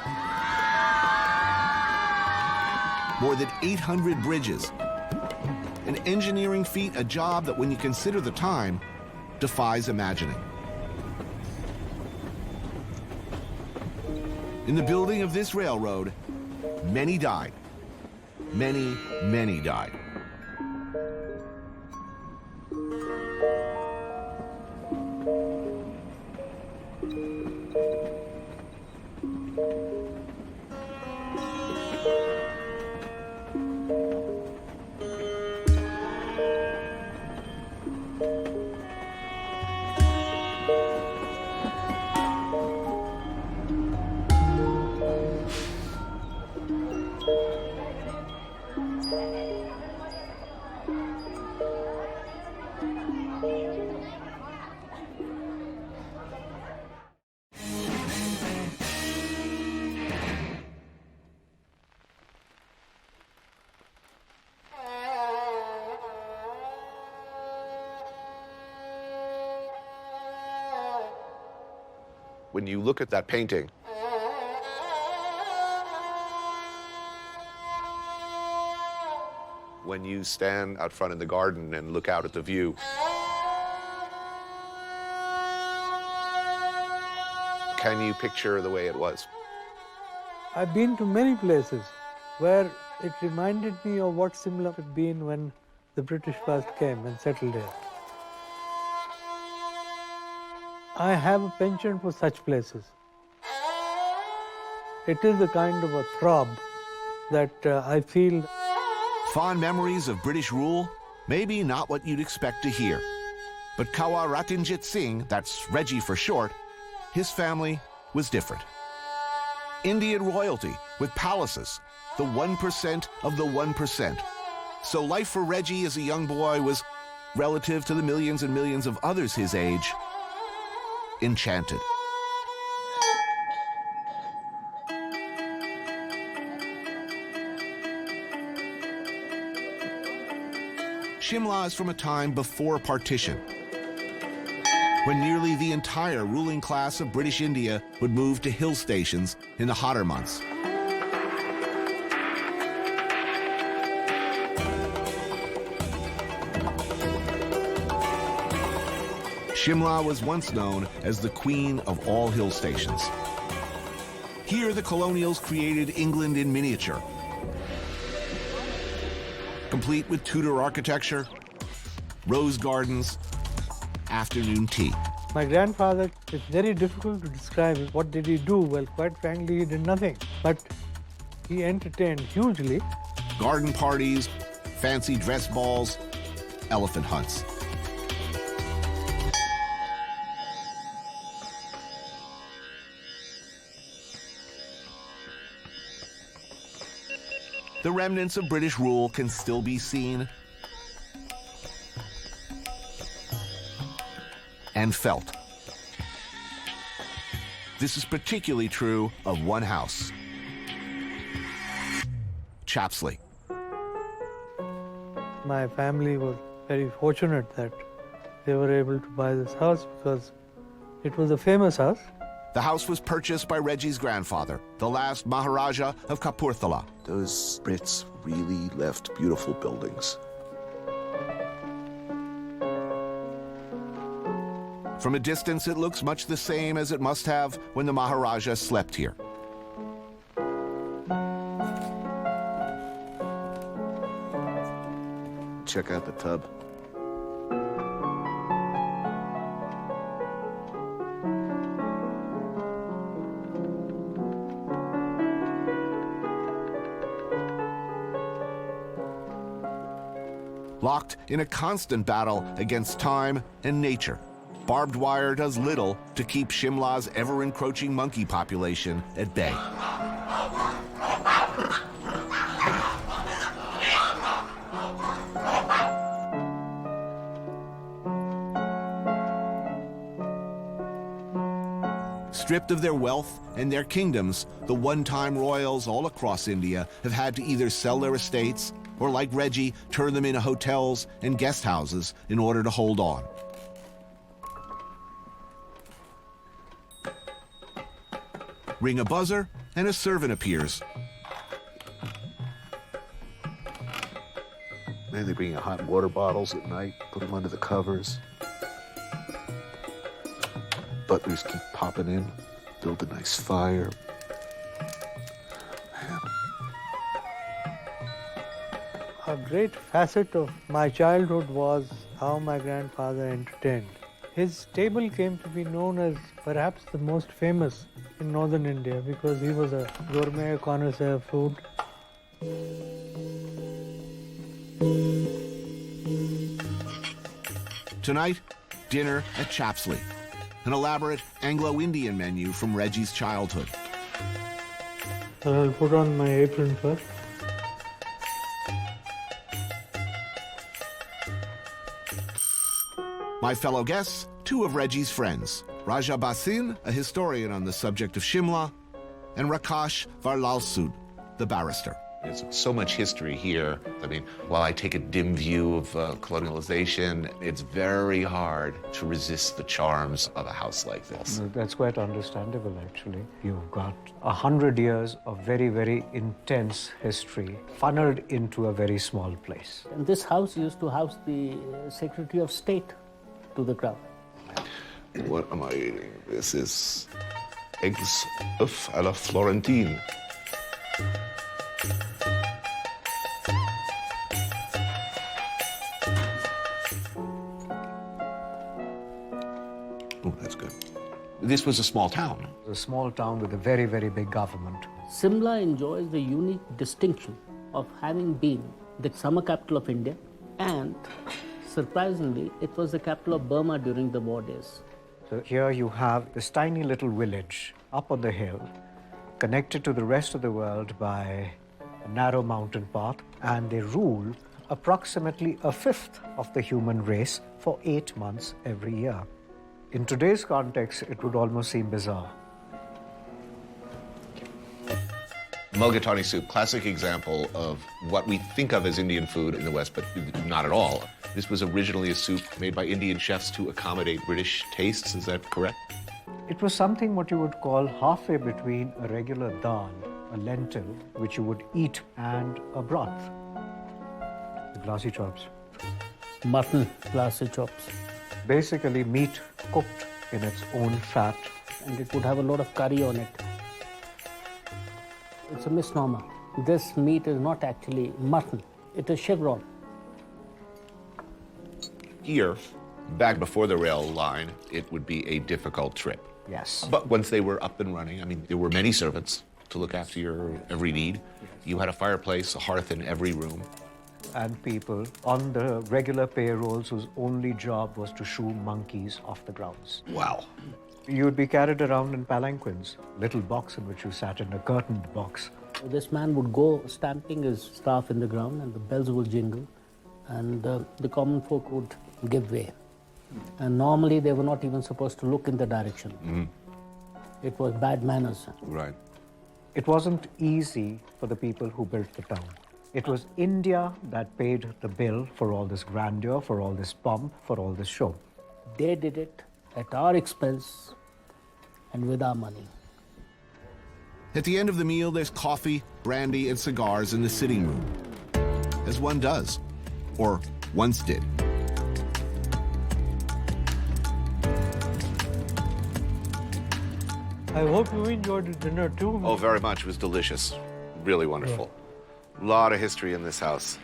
more than 800 bridges. An engineering feat, a job that, when you consider the time, defies imagining. In the building of this railroad, many died. Many, many died. When you look at that painting, when you stand out front in the garden and look out at the view, can you picture the way it was? I've been to many places where it reminded me of what Simla had been when the British first came and settled there. I have a penchant for such places. It is a kind of a throb that I feel. Fond memories of British rule? Maybe not what you'd expect to hear. But Kawa Ratinjit Singh, that's Reggie for short, his family was different. Indian royalty with palaces, the 1% of the 1%. So life for Reggie as a young boy was, relative to the millions and millions of others his age, enchanted. Shimla is from a time before partition, when nearly the entire ruling class of British India would move to hill stations in the hotter months. Shimla was once known as the queen of all hill stations. Here, the colonials created England in miniature, complete with Tudor architecture, rose gardens, afternoon tea. My grandfather, it's very difficult to describe what did he do. Well, quite frankly, he did nothing. But he entertained hugely. Garden parties, fancy dress balls, elephant hunts. The remnants of British rule can still be seen and felt. This is particularly true of one house, Chapsley. My family was very fortunate that they were able to buy this house because it was a famous house. The house was purchased by Reggie's grandfather, the last Maharaja of Kapurthala. Those Brits really left beautiful buildings. From a distance, it looks much the same as it must have when the Maharaja slept here. Check out the tub. Locked in a constant battle against time and nature, barbed wire does little to keep Shimla's ever-encroaching monkey population at bay. Stripped of their wealth and their kingdoms, the one-time royals all across India have had to either sell their estates or like Reggie, turn them into hotels and guest houses in order to hold on. Ring a buzzer, and a servant appears. Man, they bring you hot water bottles at night, put them under the covers. Butlers keep popping in, build a nice fire. A great facet of my childhood was how my grandfather entertained. His table came to be known as perhaps the most famous in northern India because he was a gourmet connoisseur of food. Tonight, dinner at Chapsley, an elaborate Anglo-Indian menu from Reggie's childhood. I'll put on my apron first. My fellow guests, two of Reggie's friends, Raja Basin, a historian on the subject of Shimla, and Rakesh Varlalsud, the barrister. There's so much history here. I mean, while I take a dim view of colonialization, it's very hard to resist the charms of a house like this. That's quite understandable, actually. You've got 100 years of very, very intense history funneled into a very small place. And this house used to house the Secretary of State to the crown. What am I eating? This is eggs à la Florentine. Oh, that's good. This was a small town. A small town with a very, very big government. Simla enjoys the unique distinction of having been the summer capital of India, and surprisingly, it was the capital of Burma during the war days. So here you have this tiny little village up on the hill, connected to the rest of the world by a narrow mountain path, and they rule approximately a fifth of the human race for 8 months every year. In today's context, it would almost seem bizarre. Mulligatawny soup, classic example of what we think of as Indian food in the West, but not at all. This was originally a soup made by Indian chefs to accommodate British tastes, is that correct? It was something what you would call halfway between a regular dal, a lentil, which you would eat, and a broth. The glassy chops. Mutton, glassy chops. Basically meat cooked in its own fat. And it would have a lot of curry on it. It's a misnomer. This meat is not actually mutton. It is chevron. Here, back before the rail line, it would be a difficult trip. Yes. But once they were up and running, I mean, there were many servants to look after your every need. You had a fireplace, a hearth in every room. And people on the regular payrolls whose only job was to shoo monkeys off the grounds. Wow. You'd be carried around in palanquins, little box in which you sat in a curtained box. This man would go stamping his staff in the ground and the bells would jingle and the common folk would give way. And normally they were not even supposed to look in the direction. Mm-hmm. It was bad manners. Right. It wasn't easy for the people who built the town. It was India that paid the bill for all this grandeur, for all this pomp, for all this show. They did it at our expense and with our money. At the end of the meal, there's coffee, brandy, and cigars in the sitting room. As one does. Or once did. I hope you enjoyed the dinner too. Oh, very much. It was delicious. Really wonderful. A lot of history in this house.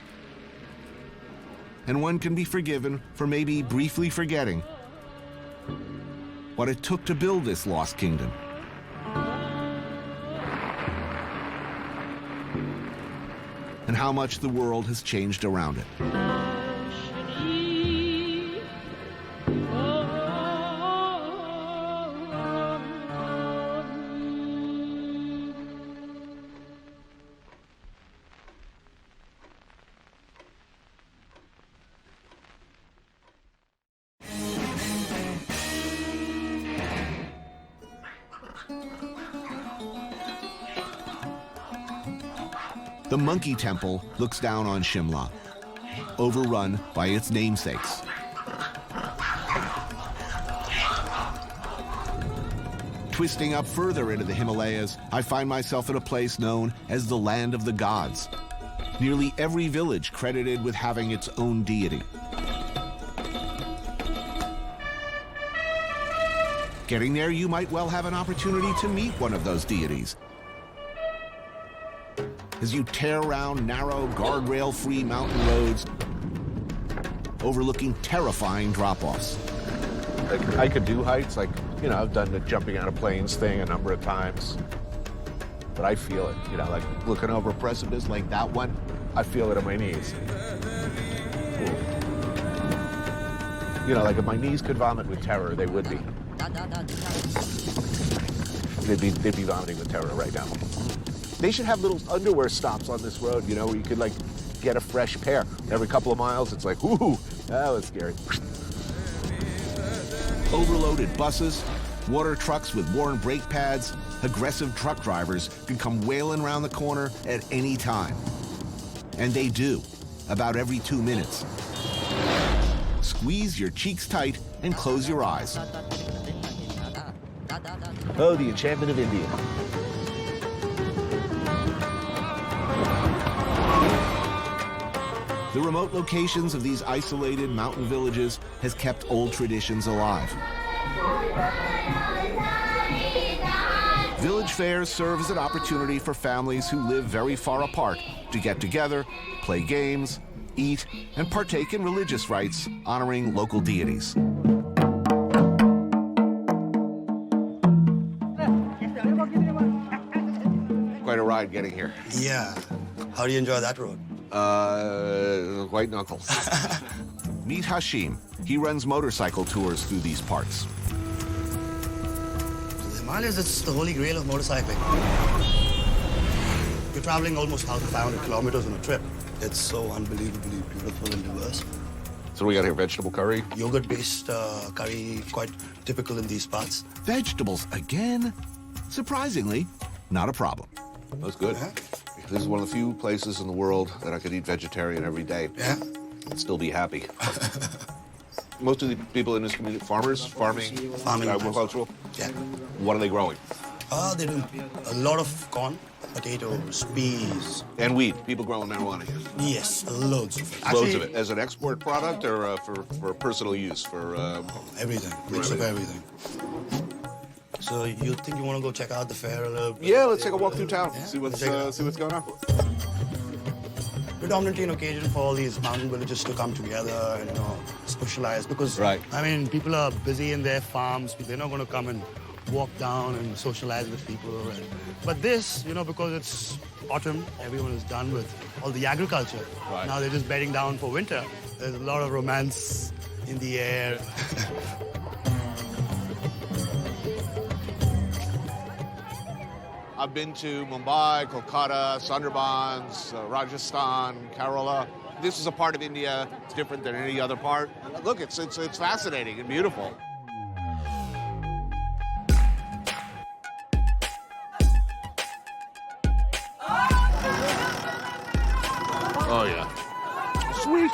And one can be forgiven for maybe briefly forgetting what it took to build this lost kingdom. And how much the world has changed around it. The Monkey Temple looks down on Shimla, overrun by its namesakes. Twisting up further into the Himalayas, I find myself at a place known as the Land of the Gods. Nearly every village credited with having its own deity. Getting there, you might well have an opportunity to meet one of those deities as you tear around narrow, guardrail-free mountain roads overlooking terrifying drop-offs. I could do heights, like, you know, I've done the jumping out of planes thing a number of times, but I feel it, you know, like looking over a precipice like that one, I feel it in my knees. Ooh. You know, like if my knees could vomit with terror, they would be. They'd be vomiting with terror right now. They should have little underwear stops on this road, you know, where you could like get a fresh pair. Every couple of miles, it's like, ooh, that was scary. Overloaded buses, water trucks with worn brake pads, aggressive truck drivers can come wailing around the corner at any time. And they do, about every 2 minutes. Squeeze your cheeks tight and close your eyes. Oh, the enchantment of India. The remote locations of these isolated mountain villages has kept old traditions alive. Village fairs serve as an opportunity for families who live very far apart to get together, play games, eat, and partake in religious rites honoring local deities. Quite a ride getting here. Yeah. How do you enjoy that road? White knuckles. Meet Hashim. He runs motorcycle tours through these parts. The Himalayas, it's the holy grail of motorcycling. You're traveling almost 1,500 kilometers on a trip. It's so unbelievably beautiful and diverse. So we got here vegetable curry? Yogurt-based curry, quite typical in these parts. Vegetables again? Surprisingly, not a problem. That's good. Yeah. This is one of the few places in the world that I could eat vegetarian every day. Yeah. And still be happy. Most of the people in this community, farmers, farming, agricultural. Yeah. What are they growing? They do a lot of corn, potatoes, peas. And weed. People growing marijuana here. Yes, loads of it. Loads of it. As an export product or for personal use? For everything. Mix of everything. So you think you want to go check out the fair a little bit? Yeah, let's take a walk through town. Yeah, See what's going on. Predominantly an occasion for all these mountain villages to come together and, you know, socialize. Because, I mean, people are busy in their farms. They're not going to come and walk down and socialize with people. But this, you know, because it's autumn, everyone is done with all the agriculture. Right. Now they're just bedding down for winter. There's a lot of romance in the air. I've been to Mumbai, Kolkata, Sundarbans, Rajasthan, Kerala. This is a part of India. It's different than any other part. Look, it's fascinating and beautiful. Oh, yeah. Sweet.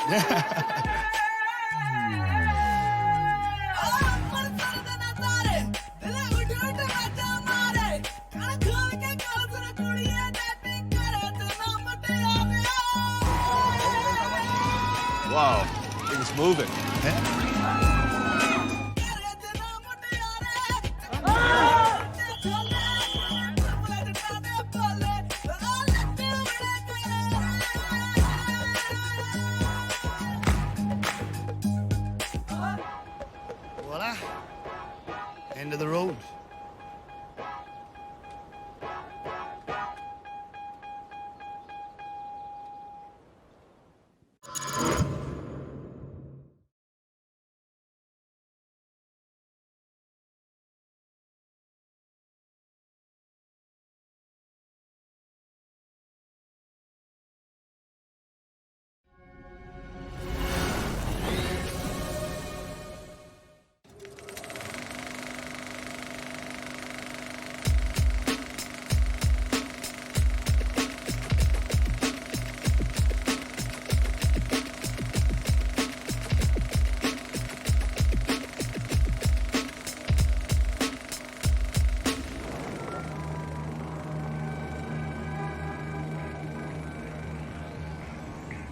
Wow, things moving. Voila. End of the road.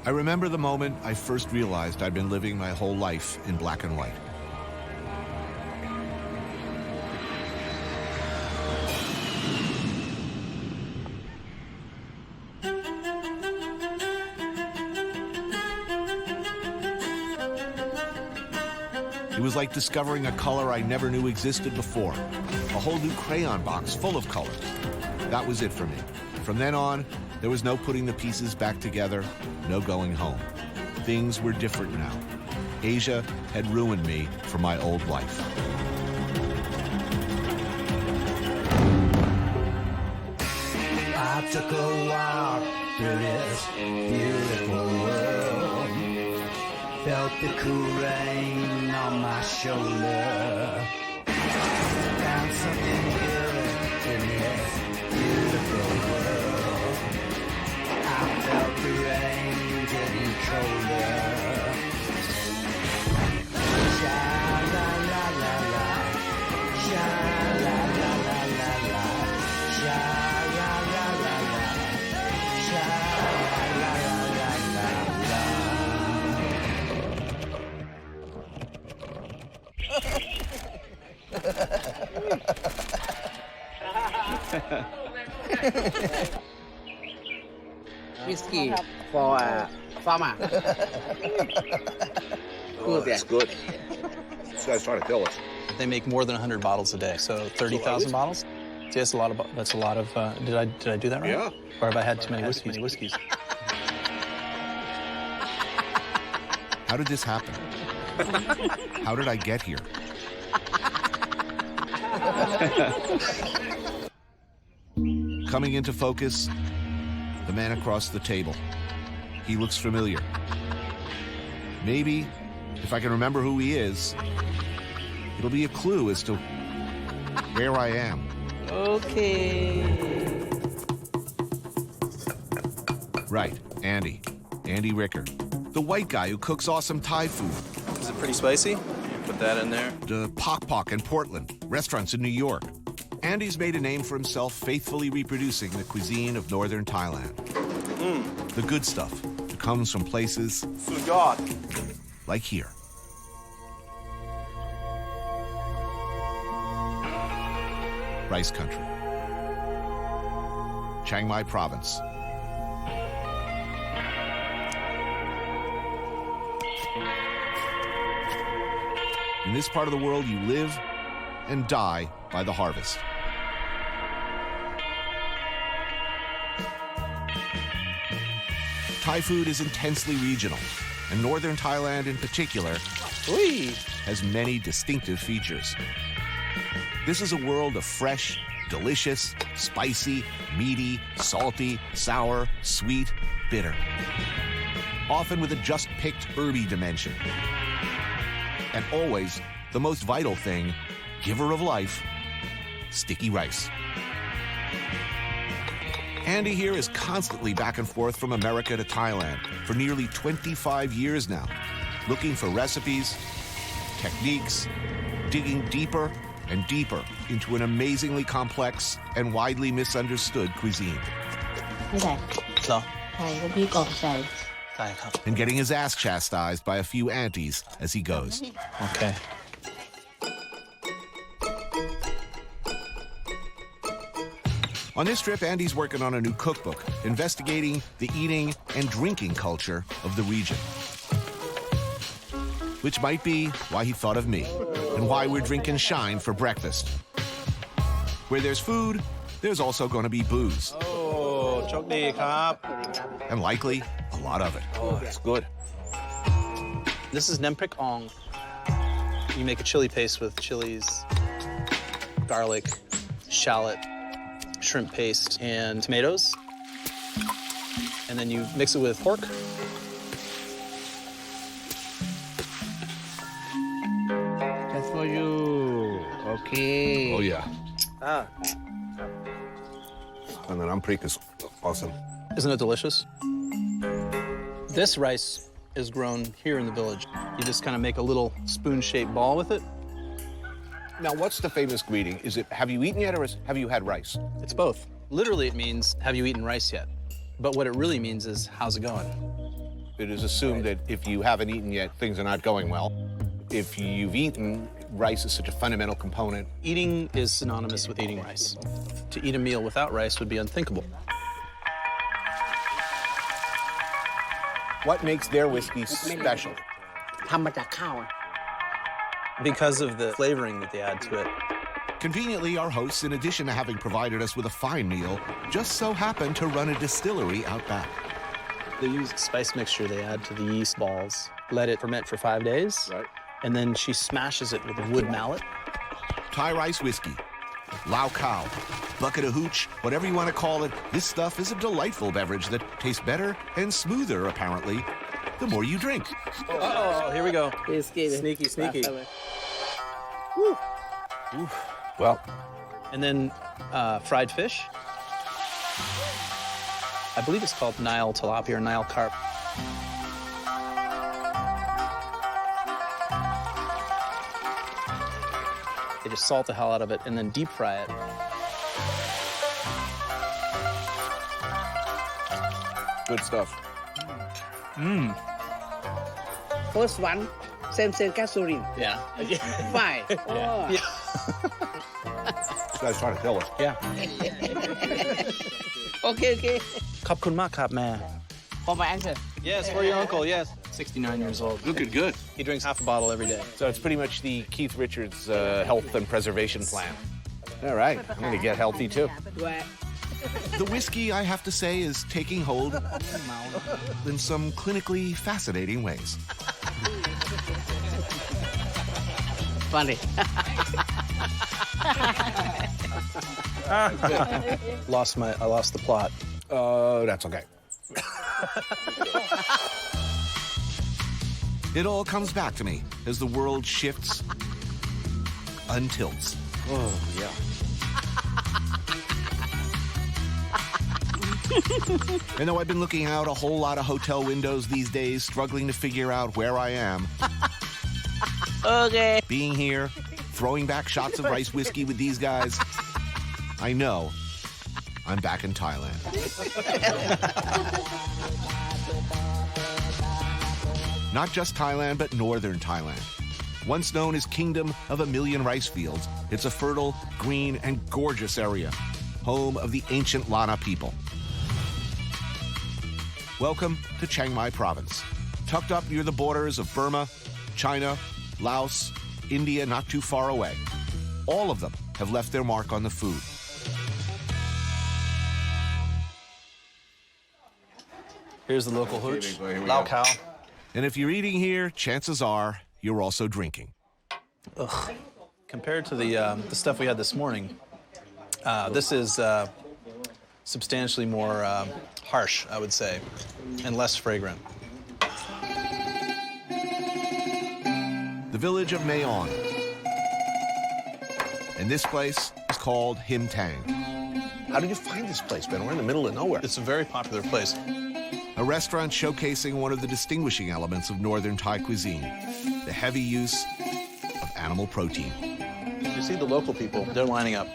I remember the moment I first realized I'd been living my whole life in black and white. It was like discovering a color I never knew existed before. A whole new crayon box full of colors. That was it for me. From then on, there was no putting the pieces back together, no going home. Things were different now. Asia had ruined me for my old life. I took a walk through this beautiful world. Felt the cool rain on my shoulder. Found something good in this beautiful world. I felt the rain getting colder. Sha-la-la-la-la, sha-la-la-la-la-la, sha-la-la-la-la, Whiskey for farmer. Oh, that's good. This guy's trying to kill us. They make more than 100 bottles a day, so 30,000 bottles. See, that's a lot of. That's a lot of. Did I do that right? Yeah. Or have I had too many whiskeys? How did this happen? How did I get here? Coming into focus, the man across the table. He looks familiar. Maybe, if I can remember who he is, it'll be a clue as to where I am. Okay. Right, Andy. Andy Ricker. The white guy who cooks awesome Thai food. Is it pretty spicy? Put that in there. The Pok Pok in Portland, restaurants in New York. Andy's made a name for himself faithfully reproducing the cuisine of northern Thailand. The good stuff that comes from places like here. Rice country. Chiang Mai province. In this part of the world, you live and die by the harvest. Thai food is intensely regional, and northern Thailand in particular has many distinctive features. This is a world of fresh, delicious, spicy, meaty, salty, sour, sweet, bitter. Often with a just-picked herby dimension. And always, the most vital thing, giver of life, sticky rice. Andy here is constantly back and forth from America to Thailand for nearly 25 years now, looking for recipes, techniques, digging deeper and deeper into an amazingly complex and widely misunderstood cuisine. And getting his ass chastised by a few aunties as he goes. Okay. On this trip, Andy's working on a new cookbook, investigating the eating and drinking culture of the region. Which might be why he thought of me, and why we're drinking Shine for breakfast. Where there's food, there's also going to be booze. Oh, chok di krap. And likely, a lot of it. Oh, it's good. This is nemprik ong. You make a chili paste with chilies, garlic, shallot, shrimp paste, and tomatoes. And then you mix it with pork. That's for you. Okay. Oh, yeah. Ah. And then amprik is awesome. Isn't it delicious? This rice is grown here in the village. You just kind of make a little spoon-shaped ball with it. Now, what's the famous greeting? Is it, have you eaten yet, or have you had rice? It's both. Literally, it means, have you eaten rice yet? But what it really means is, how's it going? It is assumed that if you haven't eaten yet, things are not going well. If you've eaten, rice is such a fundamental component. Eating is synonymous with eating rice. To eat a meal without rice would be unthinkable. What makes their whiskey special? Because of the flavoring that they add to it. Conveniently, our hosts, in addition to having provided us with a fine meal, just so happen to run a distillery out back. They use a spice mixture they add to the yeast balls, let it ferment for 5 days, and then she smashes it with a wood mallet. Thai rice whiskey, lao khao, bucket of hooch, whatever you want to call it, this stuff is a delightful beverage that tastes better and smoother, apparently, the more you drink. Oh, here we go. Sneaky, sneaky. Woo. Well. And then fried fish. I believe it's called Nile tilapia or Nile carp. They just salt the hell out of it and then deep fry it. Good stuff. Mmm. First one, same gasoline. Yeah. Fine. Yeah. This guy's trying to kill us. Yeah. Okay. Khop kun mak khap ma. For my answer. Yes, for your uncle, yes. 69 years old. Looking good. He drinks half a bottle every day. So it's pretty much the Keith Richards health and preservation plan. All right, I'm going to get healthy too. The whiskey, I have to say, is taking hold in some clinically fascinating ways. Funny. I lost the plot. That's okay. It all comes back to me as the world shifts, untilts. Oh, yeah. I know I've been looking out a whole lot of hotel windows these days, struggling to figure out where I am. Okay. Being here, throwing back shots of rice whiskey with these guys, I know I'm back in Thailand. Not just Thailand, but northern Thailand. Once known as Kingdom of a Million Rice Fields, it's a fertile, green, and gorgeous area, home of the ancient Lana people. Welcome to Chiang Mai Province, tucked up near the borders of Burma, China, Laos, India not too far away. All of them have left their mark on the food. Here's the local hooch, Here we lao go. khao. And if you're eating here, chances are you're also drinking. Ugh. Compared to the stuff we had this morning, this is substantially more harsh, I would say, and less fragrant. The village of Mayon. And this place is called Him Tang. How did you find this place, Ben? We're in the middle of nowhere. It's a very popular place. A restaurant showcasing one of the distinguishing elements of northern Thai cuisine, the heavy use of animal protein. You see the local people, they're lining up.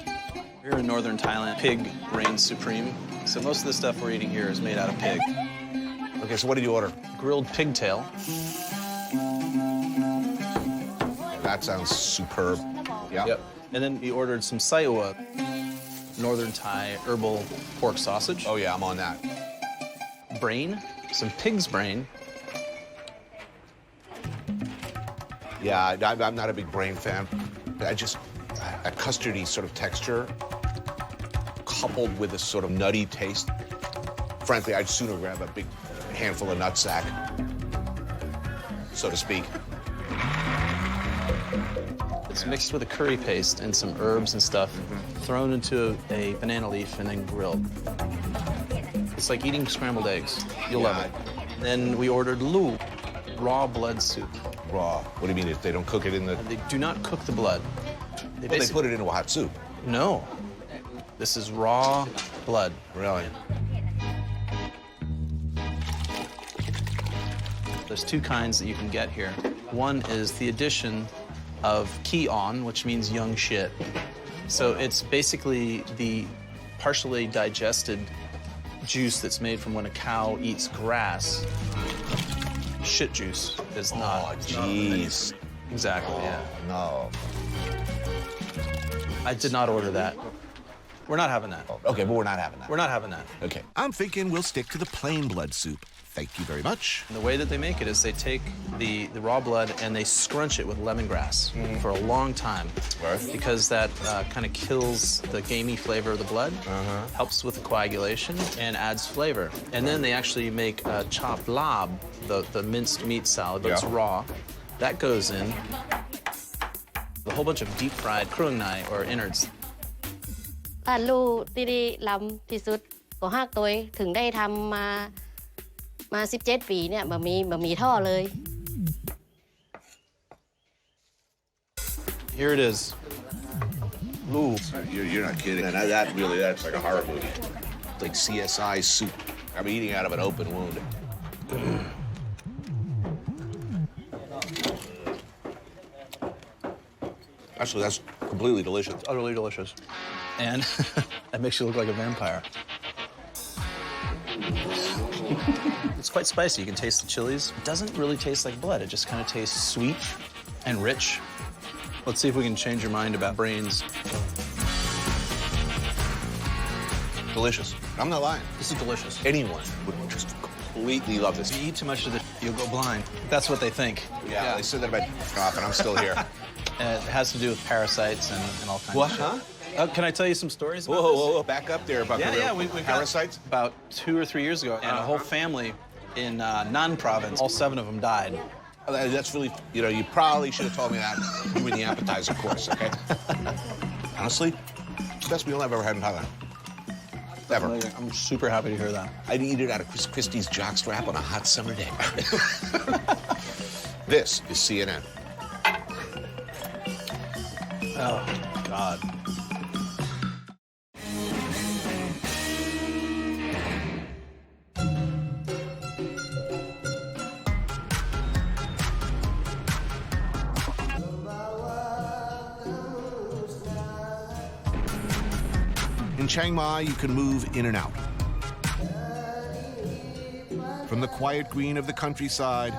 Here in northern Thailand, pig reigns supreme. So most of the stuff we're eating here is made out of pig. Okay, so what did you order? Grilled pigtail. That sounds superb. Yeah. Yep. And then we ordered some saiwa, northern Thai herbal pork sausage. Oh yeah, I'm on that. Brain, some pig's brain. Yeah, I'm not a big brain fan. A custardy sort of texture, coupled with a sort of nutty taste. Frankly, I'd sooner grab a big handful of nutsack, so to speak. It's mixed with a curry paste and some herbs and stuff, thrown into a banana leaf and then grilled. It's like eating scrambled eggs. You'll love it. Then we ordered lu, raw blood soup. Raw? What do you mean? They don't cook it in the... They do not cook the blood. They put it into a hot soup? No. This is raw blood. Really? There's two kinds that you can get here. One is the addition of ki-on, which means young shit. So it's basically the partially digested juice that's made from when a cow eats grass. shit juice is Oh, not. jeez. Exactly, yeah. No. I did not order that. We're not having that. Okay, but we're not having that. We're not having that. Okay. I'm thinking we'll stick to the plain blood soup. Thank you very much. And the way that they make it is they take the raw blood and they scrunch it with lemongrass for a long time. Because that kind of kills the gamey flavor of the blood, helps with the coagulation, and adds flavor. And then they actually make chopped lab, the minced meat salad, but it's raw. That goes in. A whole bunch of deep-fried krung nai, or innards. ถ้าลูกที่ได้ลำที่สุดก็ฮักตัวเองถึงได้ทำมา17 ปีเนี่ยบะหมี่ท่อเลย Here it is. Ooh. You're not kidding. And that's like a horror movie. Like CSI soup. I'm eating out of an open wound. Actually, that's completely delicious. It's utterly delicious. And that makes you look like a vampire. It's quite spicy. You can taste the chilies. It doesn't really taste like blood. It just kind of tastes sweet and rich. Let's see if we can change your mind about brains. Delicious. I'm not lying. This is delicious. Anyone would just completely love this. If you eat too much of it, you'll go blind. That's what they think. Yeah, they said that about off, and I'm still here. It has to do with parasites and all kinds What? of shit. Can I tell you some stories about Whoa, back up there about we've parasites? About 2 or 3 years ago, and a whole family in Nan province, all 7 of them died. That's really, you probably should have told me that during the appetizer course, okay? Honestly, it's the best meal I've ever had in Thailand. Ever. I'm super happy to hear that. I'd eat it out of Chris Christie's jockstrap on a hot summer day. This is CNN. Oh, God. In Chiang Mai, you can move in and out. From the quiet green of the countryside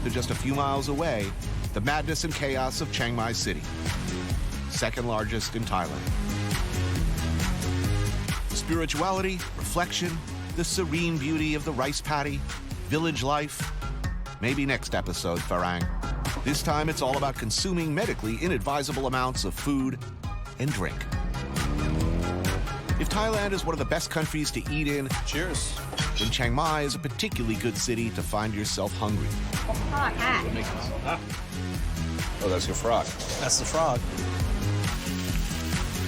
to just a few miles away, the madness and chaos of Chiang Mai City, second largest in Thailand. Spirituality, reflection, the serene beauty of the rice paddy, village life. Maybe next episode, Farang. This time it's all about consuming medically inadvisable amounts of food and drink. If Thailand is one of the best countries to eat in, cheers, then Chiang Mai is a particularly good city to find yourself hungry. Oh, that's your frog. That's the frog.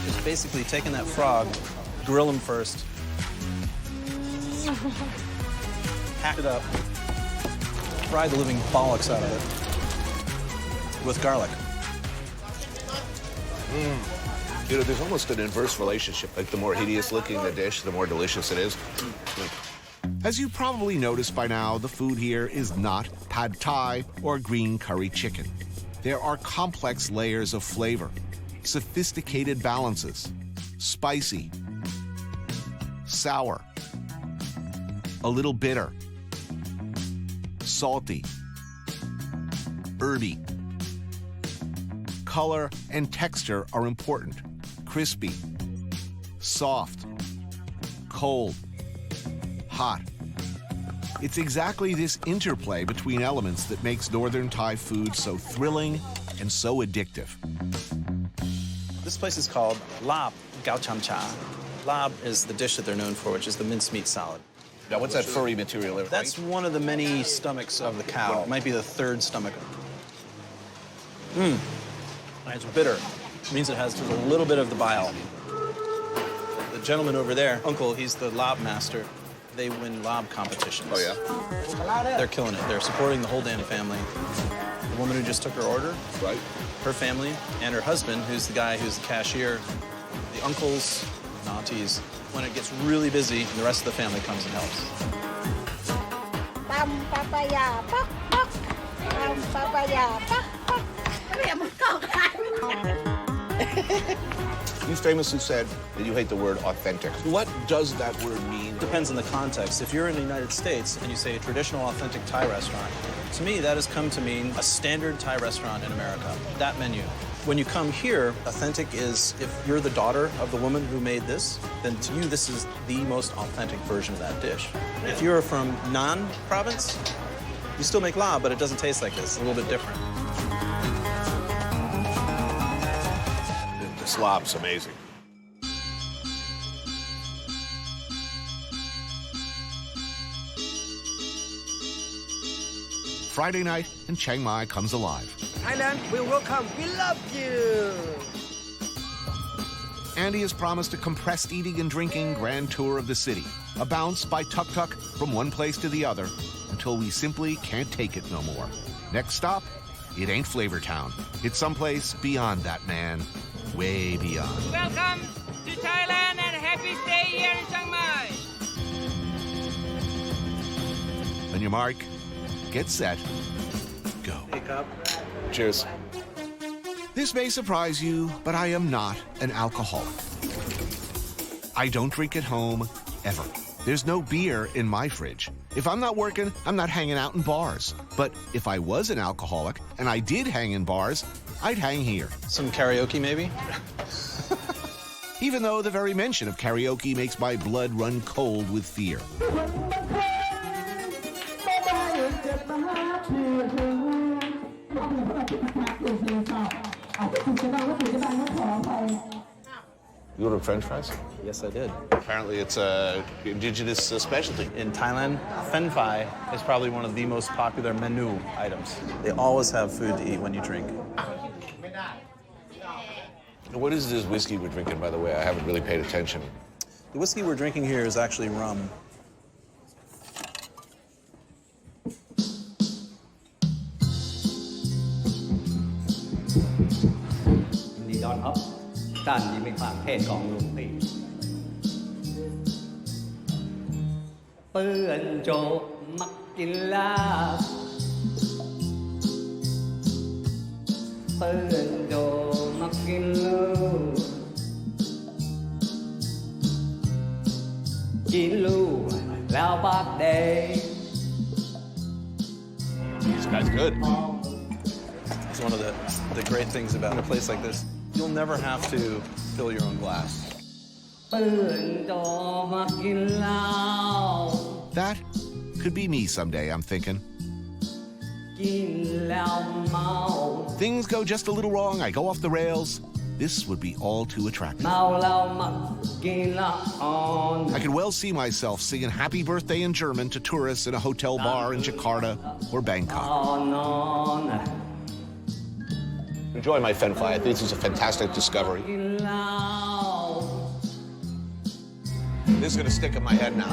It's basically taking that frog, grill him first, hack it up, fry the living bollocks out of it with garlic. There's almost an inverse relationship. Like, the more hideous looking the dish, the more delicious it is. As you probably noticed by now, the food here is not pad thai or green curry chicken. There are complex layers of flavor, sophisticated balances, spicy, sour, a little bitter, salty, herby. Color and texture are important. Crispy, soft, cold, hot. It's exactly this interplay between elements that makes Northern Thai food so thrilling and so addictive. This place is called Lab Gao Cham Cha. Lab is the dish that they're known for, which is the mincemeat salad. Now, what's that furry material? That's one of the many stomachs of the cow. It might be the 3rd stomach. And it's bitter. It means it has just a little bit of the bile. The gentleman over there, Uncle, he's the lob master. They win lob competitions. Oh, yeah? They're killing it. They're supporting the whole Dan family. The woman who just took her order, right? Her family, and her husband, who's the guy who's the cashier. The uncles, the aunties. When it gets really busy, the rest of the family comes and helps. Papaya, pok, pok. Papaya, pok, pok. You famously said that you hate the word authentic. What does that word mean? Depends on the context. If you're in the United States and you say a traditional authentic Thai restaurant, to me that has come to mean a standard Thai restaurant in America, that menu. When you come here, authentic is if you're the daughter of the woman who made this, then to you this is the most authentic version of that dish. If you're from Nan province, you still make la, but it doesn't taste like this, a little bit different. The slop's amazing. Friday night, and Chiang Mai comes alive. Thailand will welcome. We love you. Andy has promised a compressed eating and drinking grand tour of the city. A bounce by tuk-tuk from one place to the other until we simply can't take it no more. Next stop, it ain't Flavortown. It's someplace beyond that, man. Way beyond. Welcome to Thailand and happy stay here in Chiang Mai. On your mark, get set, go. Pick up. Cheers. This may surprise you, but I am not an alcoholic. I don't drink at home, ever. There's no beer in my fridge. If I'm not working, I'm not hanging out in bars. But if I was an alcoholic, and I did hang in bars, I'd hang here. Some karaoke, maybe? Even though the very mention of karaoke makes my blood run cold with fear. You ordered French fries? Yes, I did. Apparently it's a indigenous specialty. In Thailand, fen phi is probably one of the most popular menu items. They always have food to eat when you drink. What is this whiskey we're drinking, by the way? I haven't really paid attention. The whiskey we're drinking here is actually rum. This guy's good. It's one of the great things about a place like this. You'll never have to fill your own glass. That could be me someday, I'm thinking. Things go just a little wrong, I go off the rails. This would be all too attractive. I could well see myself singing Happy Birthday in German to tourists in a hotel bar in Jakarta or Bangkok. Enjoy my fen phi. I think this is a fantastic discovery. This is going to stick in my head now.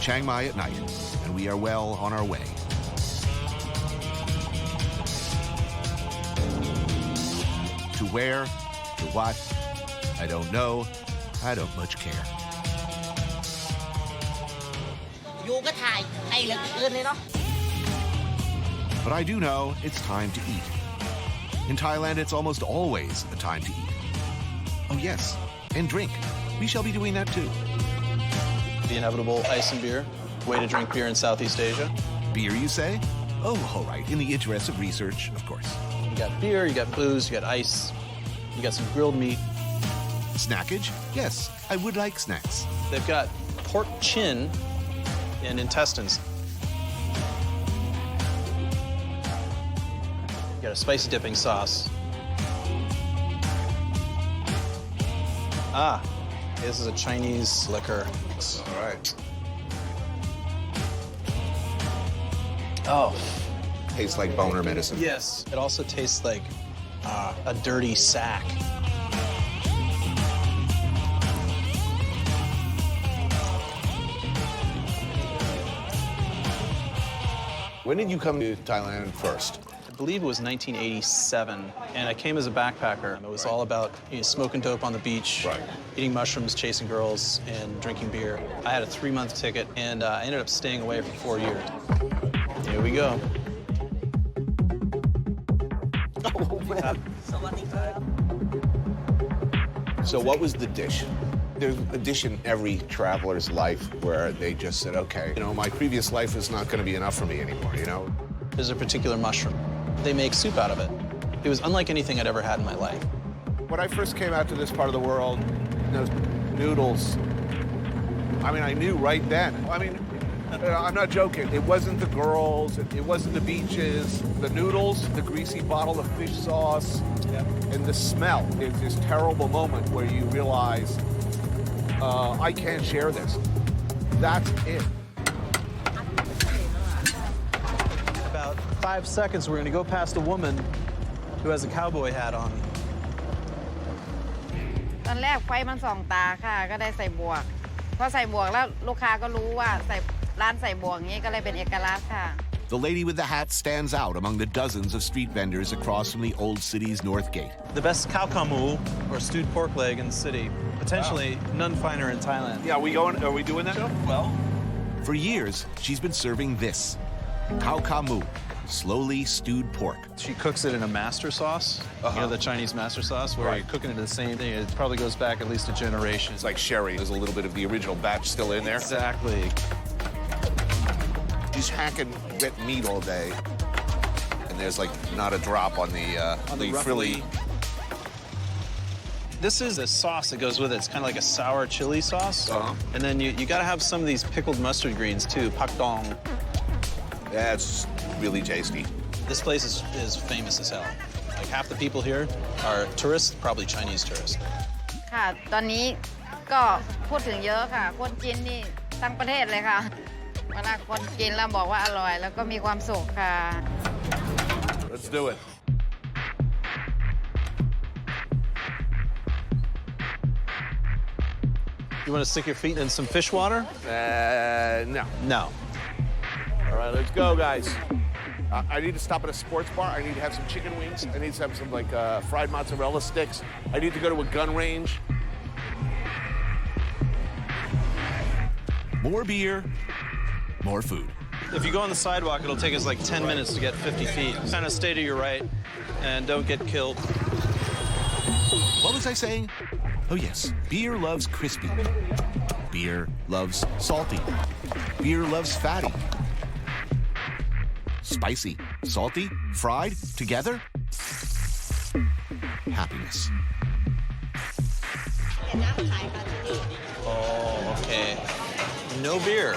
Chiang Mai at night, and we are well on our way. To where? To what? I don't know. I don't much care. But I do know it's time to eat. In Thailand, it's almost always a time to eat. Oh yes, and drink. We shall be doing that too. The inevitable ice and beer. Way to drink beer in Southeast Asia. Beer, you say? Oh, all right. In the interest of research, of course. You got beer, you got booze, you got ice, you got some grilled meat. Snackage? Yes, I would like snacks. They've got pork chin and intestines. You got a spicy dipping sauce. Ah, this is a Chinese liquor. All right. Oh. Tastes like boner medicine. Yes. It also tastes like a dirty sack. When did you come to Thailand first? I believe it was 1987, and I came as a backpacker. It was all about smoking dope on the beach, eating mushrooms, chasing girls, and drinking beer. I had a 3-month ticket, and I ended up staying away for 4 years. Here we go. Oh, man. So what was the dish? There's a dish in every traveler's life where they just said, okay, my previous life is not going to be enough for me anymore, There's a particular mushroom. They make soup out of it. It was unlike anything I'd ever had in my life. When I first came out to this part of the world, those noodles, I knew right then. I'm not joking. It wasn't the girls, it wasn't the beaches, the noodles, the greasy bottle of fish sauce, and the smell. There's this terrible moment where you realize, I can't share this. That's it. About 5 seconds, we're going to go past a woman who has a cowboy hat on. ตอนแรกไฟมันส่องตาค่ะก็ได้ใส่บวกพอใส่บวกแล้วลูกค้าก็รู้ว่าร้านใส่บวกนี้ก็เลยเป็นเอกลักษณ์ค่ะ The lady with the hat stands out among the dozens of street vendors across from the old city's North Gate. The best khao kamu, or stewed pork leg in the city. Potentially none finer in Thailand. Yeah, are we doing that? Well. For years, she's been serving this, khao kamu, slowly stewed pork. She cooks it in a master sauce, the Chinese master sauce, where you're cooking it the same thing. It probably goes back at least a generation. It's like sherry. There's a little bit of the original batch still in there. Exactly. She's hacking wet meat all day, and there's like not a drop on the frilly. This is a sauce that goes with it. It's kind of like a sour chili sauce. And then you got to have some of these pickled mustard greens too, pak dong. That's really tasty. This place is famous as hell. Like half the people here are tourists, probably Chinese tourists. ค่ะตอนนี้ก็พูดถึงเยอะค่ะคนกินนี่ทั้งประเทศเลยค่ะเวลาคนกินแล้วบอกว่าอร่อยแล้วก็มีความสุขค่ะ Let's do it. You want to stick your feet in some fish water? No. No. All right, let's go, guys. I need to stop at a sports bar. I need to have some chicken wings. I need to have some fried mozzarella sticks. I need to go to a gun range. More beer, more food. If you go on the sidewalk, it'll take us like 10 minutes to get 50 feet. Kind of stay to your right and don't get killed. What was I saying? Oh yes, beer loves crispy. Beer loves salty. Beer loves fatty. Spicy, salty, fried, together. Happiness. Oh, okay. No beer.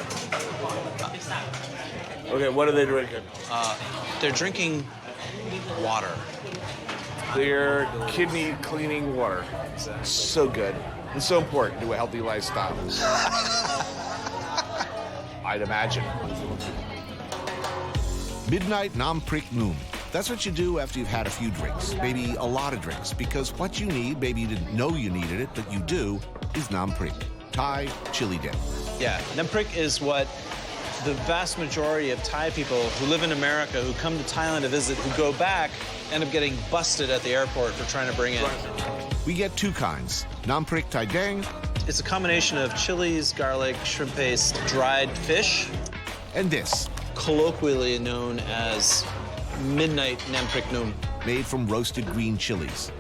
Okay, what are they drinking? They're drinking water. Clear, kidney cleaning water. So good. It's so important to a healthy lifestyle. I'd imagine. Midnight Nam Prik Noon. That's what you do after you've had a few drinks, maybe a lot of drinks, because what you need, maybe you didn't know you needed it, but you do, is Nam Prik, Thai chili dip. Yeah, Nam Prik is what the vast majority of Thai people who live in America, who come to Thailand to visit, who go back, end up getting busted at the airport for trying to bring in. We get two kinds, Nam Prik Thai Dang. It's a combination of chilies, garlic, shrimp paste, dried fish. And this. Colloquially known as Midnight Nam Prik Noon. Made from roasted green chilies.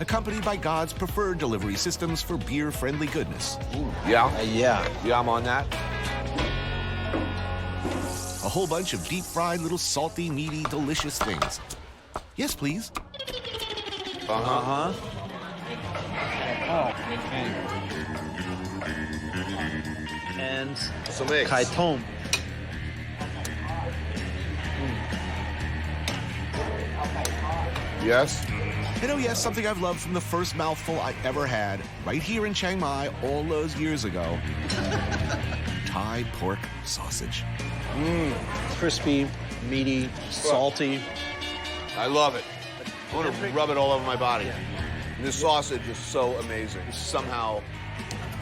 Accompanied by God's preferred delivery systems for beer-friendly goodness. Ooh. Yeah? Yeah. Yeah, I'm on that. A whole bunch of deep-fried little salty, meaty, delicious things. Yes, please. Uh-huh. And some eggs. Kai Tom. Yes. And oh yes, something I've loved from the first mouthful I ever had, right here in Chiang Mai all those years ago. Thai pork sausage. Crispy, meaty, salty. I love it. I want to rub it all over my body. And this sausage is so amazing. It's somehow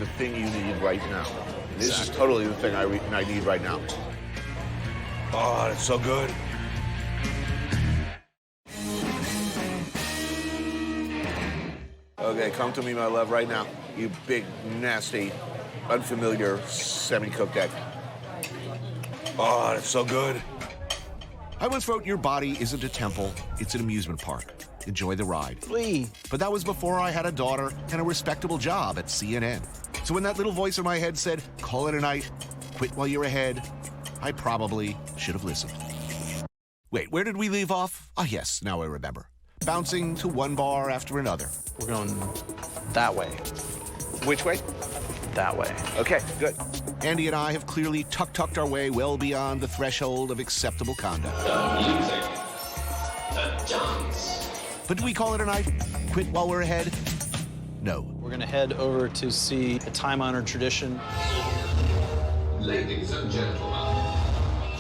the thing you need right now. This is totally the thing I need right now. Oh, it's so good. Okay, come to me, my love, right now. You big, nasty, unfamiliar, semi-cooked egg. Oh, it's so good. I once wrote, your body isn't a temple, it's an amusement park. Enjoy the ride. But that was before I had a daughter and a respectable job at CNN. So when that little voice in my head said, call it a night, quit while you're ahead, I probably should have listened. Wait, where did we leave off? Ah, yes, now I remember. Bouncing to one bar after another. We're going that way. Which way? That way. Okay, good. Andy and I have clearly tucked our way well beyond the threshold of acceptable conduct. The music. The dance. But do we call it a night? Quit while we're ahead? No. We're going to head over to see a time-honored tradition. Ladies and gentlemen.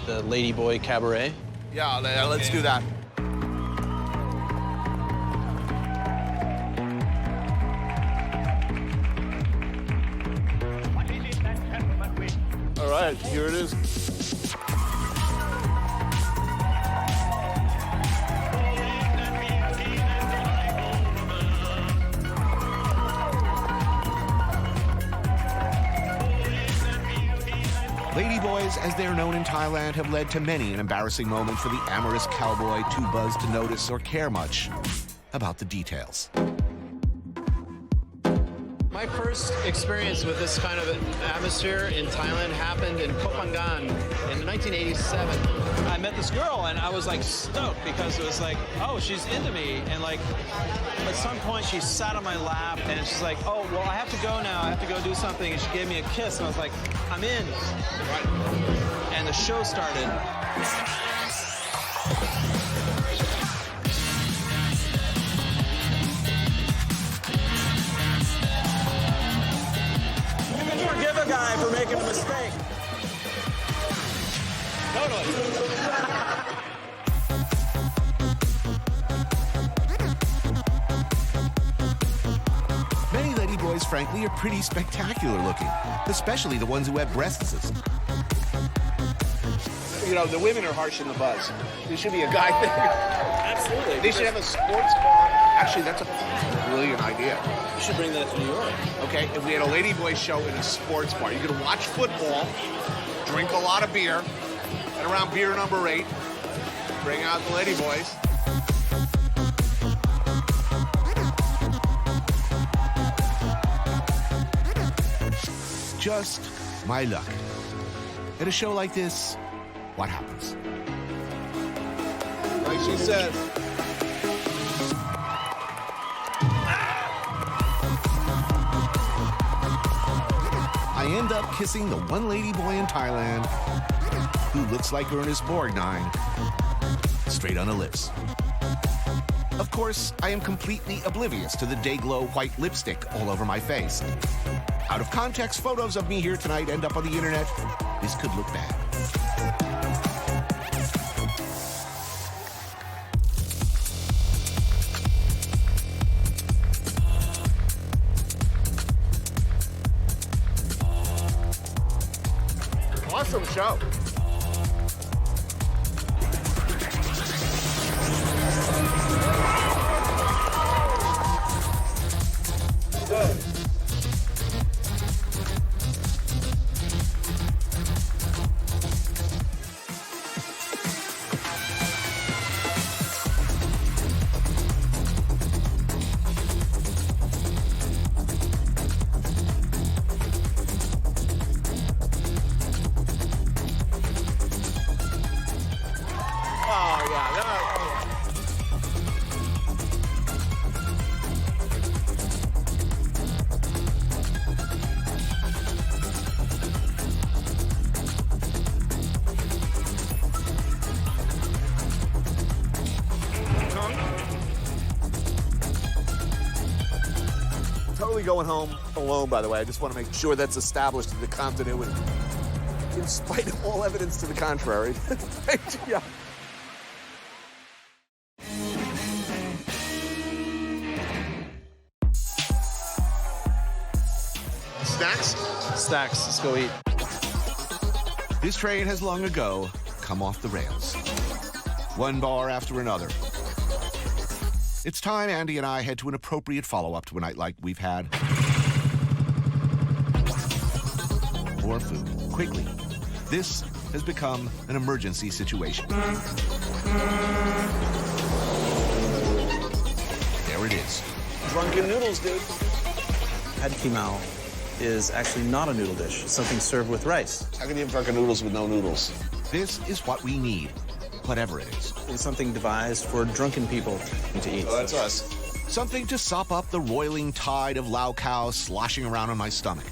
The Ladyboy Cabaret. Yeah, let's do that. All right, here it is. Ladyboys, as they're known in Thailand, have led to many an embarrassing moment for the amorous cowboy too buzzed to notice or care much about the details. My first experience with this kind of atmosphere in Thailand happened in Koh Phangan in 1987. I met this girl and I was like stoked because it was like, oh, she's into me. And like at some point she sat on my lap and she's like, oh, well, I have to go now. I have to go do something. And she gave me a kiss and I was like, I'm in. Right. And the show started. Forgive a guy for making a mistake. Many ladyboys, frankly, are pretty spectacular looking, especially the ones who have breasts. You know, the women are harsh in the buzz. There should be a guy thing. Absolutely. They should have a sports bar. Actually, that's a brilliant idea. You should bring that to New York. Okay, if we had a ladyboy show in a sports bar, you could watch football, drink a lot of beer, and around beer number 8, bring out the ladyboys. Just my luck. At a show like this, what happens? Like she says. I end up kissing the one ladyboy in Thailand who looks like Ernest Borgnine straight on the lips. Of course, I am completely oblivious to the day-glow white lipstick all over my face. Out of context, photos of me here tonight end up on the internet. This could look bad. Awesome show. totally going home alone, by the way. I just want to make sure that's established in the continuity. In spite of all evidence to the contrary. Yeah. Snacks? Snacks, let's go eat. This train has long ago come off the rails. One bar after another. It's time Andy and I head to an appropriate follow-up to a night like we've had. More food, quickly. This has become an emergency situation. There it is. Drunken noodles, dude. Pad Kimao is actually not a noodle dish. It's something served with rice. How can you have drunken noodles with no noodles? This is what we need, whatever it is. It's something devised for drunken people to eat. Oh, that's us. Something to sop up the roiling tide of Lao Khao sloshing around on my stomach.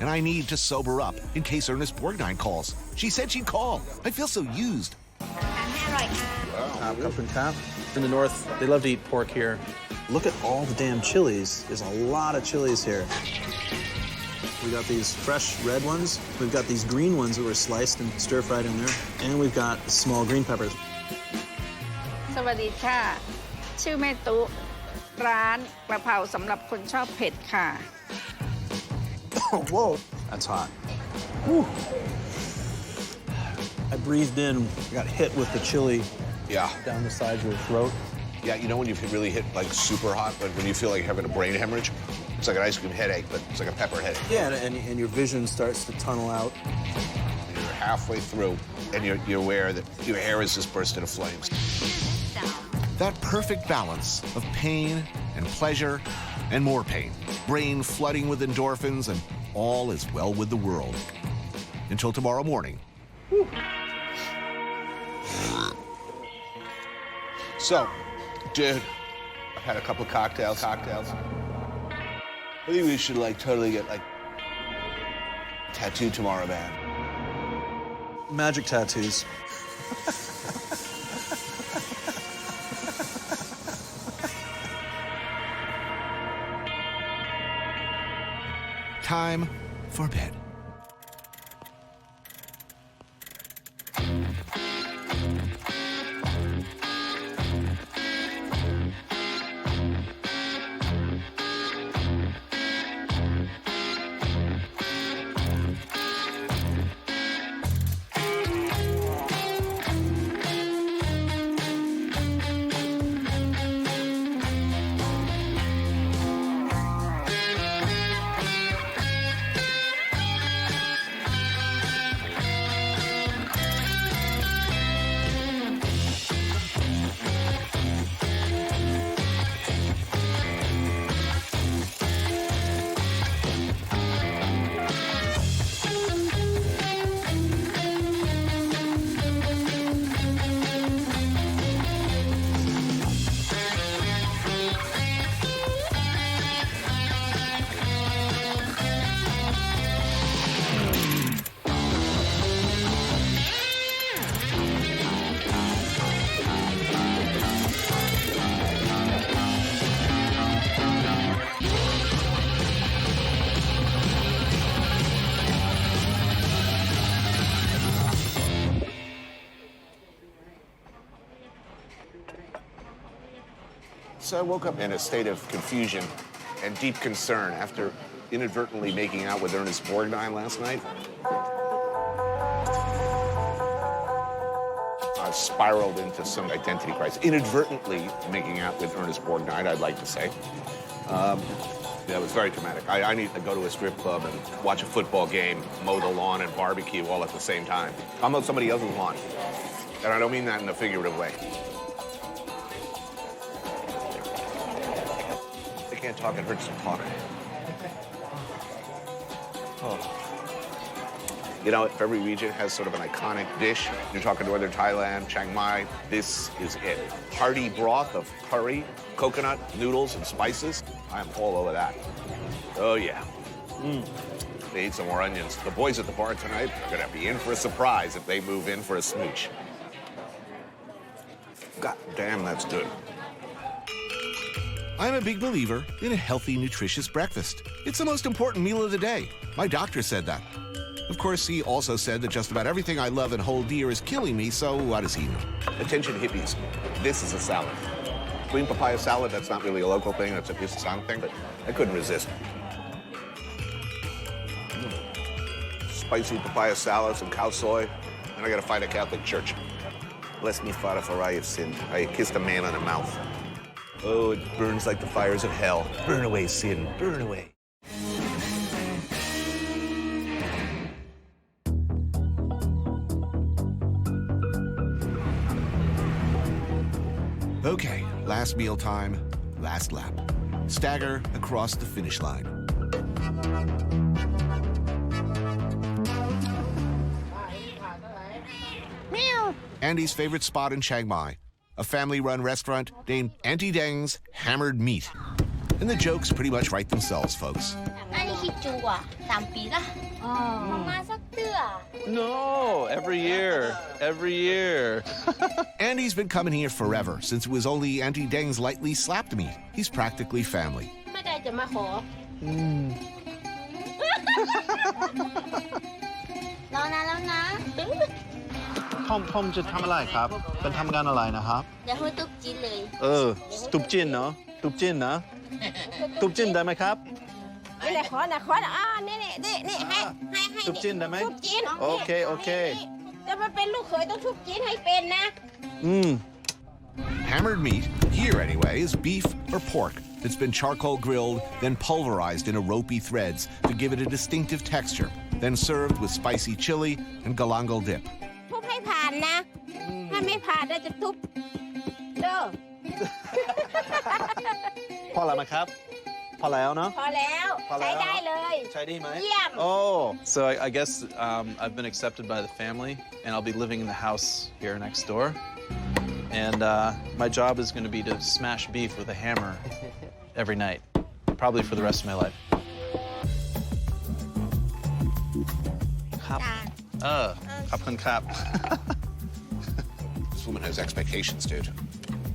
And I need to sober up in case Ernest Bourdain calls. She said she'd call. I feel so used. Top, cup and tap. In the north, they love to eat pork here. Look at all the damn chilies. There's a lot of chilies here. We got these fresh red ones. We've got these green ones that were sliced and stir-fried in there. And we've got small green peppers. สวัสดีค่ะ ชื่อแม่ตุ๊ร้านกระเพราสำหรับคนชอบเผ็ดค่ะ Oh, whoa. That's hot. Whew. I breathed in, got hit with the chili. Yeah. Down the sides of the throat. Yeah, you know when you really hit like super hot, but when you feel like you're having a brain hemorrhage? It's like an ice cream headache, but it's like a pepper headache. Yeah, and your vision starts to tunnel out. And you're halfway through, and you're aware that your hair is just burst into flames. That perfect balance of pain and pleasure and more pain. Brain flooding with endorphins, and all is well with the world. Until tomorrow morning. Whew. So, dude, I've had a couple cocktails. I think we should like totally get like tattooed tomorrow, man. Magic tattoos. Time for bed. So I woke up in a state of confusion and deep concern after inadvertently making out with Ernest Bourdain last night. I spiraled into some identity crisis. Inadvertently making out with Ernest Bourdain, I'd like to say. That was very traumatic. I need to go to a strip club and watch a football game, mow the lawn, and barbecue all at the same time. I'll mow somebody else's lawn. And I don't mean that in a figurative way. I can't talk, it hurts to talk. Oh. You know, if every region has sort of an iconic dish, you're talking Northern Thailand, Chiang Mai, this is it. Hearty broth of curry, coconut, noodles, and spices. I'm all over that. Oh, yeah. They eat some more onions. The boys at the bar tonight are gonna be in for a surprise if they move in for a smooch. God damn, that's good. I'm a big believer in a healthy, nutritious breakfast. It's the most important meal of the day. My doctor said that. Of course, he also said that just about everything I love and hold dear is killing me, so what does he know? Attention hippies, this is a salad. Green papaya salad, that's not really a local thing, that's a Houston thing, but I couldn't resist. Spicy papaya salad, some cow soy, and I gotta find a Catholic church. Bless me, Father, for I have sinned. I kissed a man on the mouth. Oh, it burns like the fires of hell. Burn away, sin, burn away. Okay, last mealtime, last lap. Stagger across the finish line. Andy's favorite spot in Chiang Mai, a family-run restaurant named Auntie Deng's Hammered Meat. And the jokes pretty much write themselves, folks. No, every year. Every year. Andy's been coming here forever, since it was only Auntie Deng's lightly slapped meat. He's practically family. พ่อมจะทำอะไรครับ เป็นทำงานอะไรนะครับ เดี๋ยวให้ตุ๊กจีนเลย ตุบจินเนาะ ตุบจินนะ ตุบจินได้ไหมครับ นี่แหละขอนี่ให้ ตุบจินได้ไหม ทุบจีน โอเค จะมาเป็นลูกเขยต้องทุบจีนให้เป็นนะ Hammered meat, here anyway, is beef or pork that's been charcoal grilled, then pulverized into ropey threads to give it a distinctive texture, then served with spicy chili and galangal dip. ทุบให้ผ่านนะ ถ้าไม่ผ่านเราจะทุบเด้อ พอแล้วไหมครับ พอแล้วเนาะ พอแล้วใช้ได้เลย ใช้ได้ไหม เยี่ยม Oh, so I guess I've been accepted by the family, and I'll be living in the house here next door. And my job is going to be to smash beef with a hammer every night, probably for the rest of my life. ครับขอบคุณครับ This woman has expectations, dude.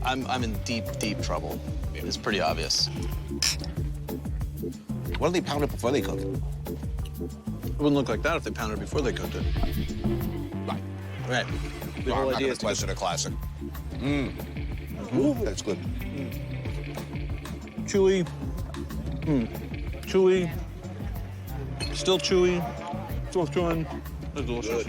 I'm in deep trouble. It's pretty obvious. What do they pound it before they cook it? It wouldn't look like that if they pounded it before they cooked it. Right. The whole idea is to question a classic. Ooh, that's good. Chewy. Chewy. Still chewy. Still chewing. It's delicious.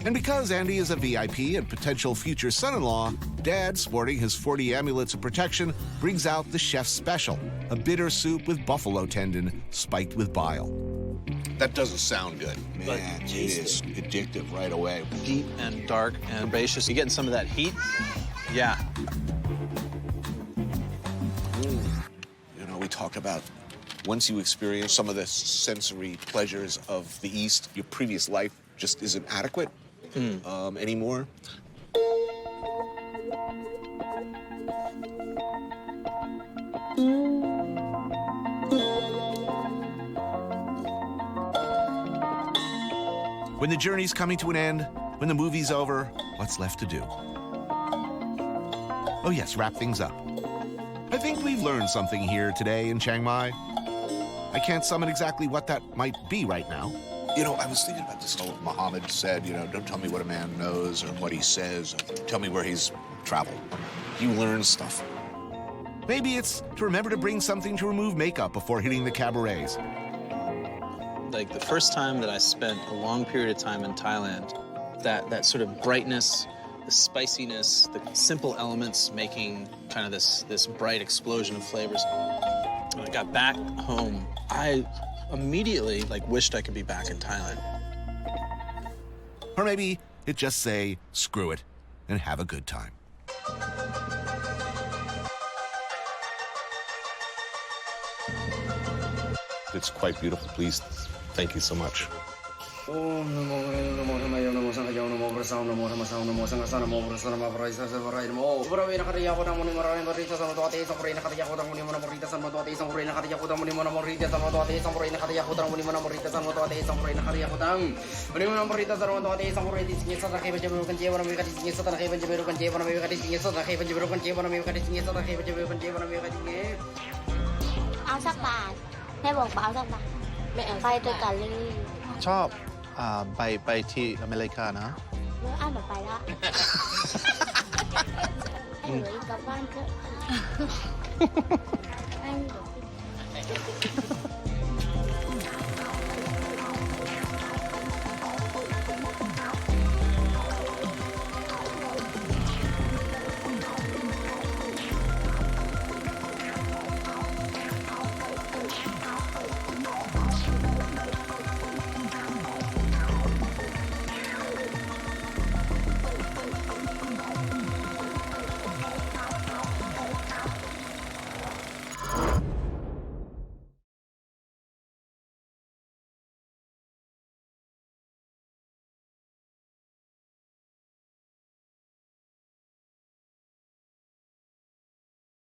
And because Andy is a VIP and potential future son-in-law, Dad, sporting his 40 amulets of protection, brings out the chef's special, a bitter soup with buffalo tendon spiked with bile. That doesn't sound good. Man, it is addictive right away. Deep and dark and herbaceous. You getting some of that heat? Yeah. You know, we talked about once you experience some of the sensory pleasures of the East, your previous life just isn't adequate anymore. When the journey's coming to an end, when the movie's over, what's left to do? Oh yes, wrap things up. I think we've learned something here today in Chiang Mai. I can't summon exactly what that might be right now. You know, I was thinking about this whole Muhammad said, you know, don't tell me what a man knows or what he says. Tell me where he's traveled. You learn stuff. Maybe it's to remember to bring something to remove makeup before hitting the cabarets. Like the first time that I spent a long period of time in Thailand, that sort of brightness, the spiciness, the simple elements making kind of this bright explosion of flavors. When I got back home, I immediately wished I could be back in Thailand. Or maybe it just say, screw it, and have a good time. It's quite beautiful. Please, thank you so much. Om Namo Namo Namo Namo Sanghaya Namo Prasam Namo Namasan Namo Sanghasa Namo Prasama Praisa Sarai Namo Upravena Kariya Kodam Muni Maran Marita Samatote Samprina Kariya Kodam Muni Marita Samatote Samprina Kariya Kodam Muni Marita Samatote Samprina Kariya Kodam Muni Marita Samatote Samprina Kariya Kodam Muni Marita Samatote Samprina Singisa Takhe Bajabu Kanjeva Nami Kati Singisa Takhe Bajabu Kanjeva Nami Kati Singisa Takhe Bajabu Kanjeva Nami Kati Singisa Takhe Bajabu Kanjeva Nami Kati Singisa เอาสักบาทแม่บอกเปล่าเอาสักบาทไม่เอาไปด้วยกันเลย ชอบไปที่อเมริกานะ แล้วอ่านต่อไปละให้หนูกลับบ้านเถอะให้หนู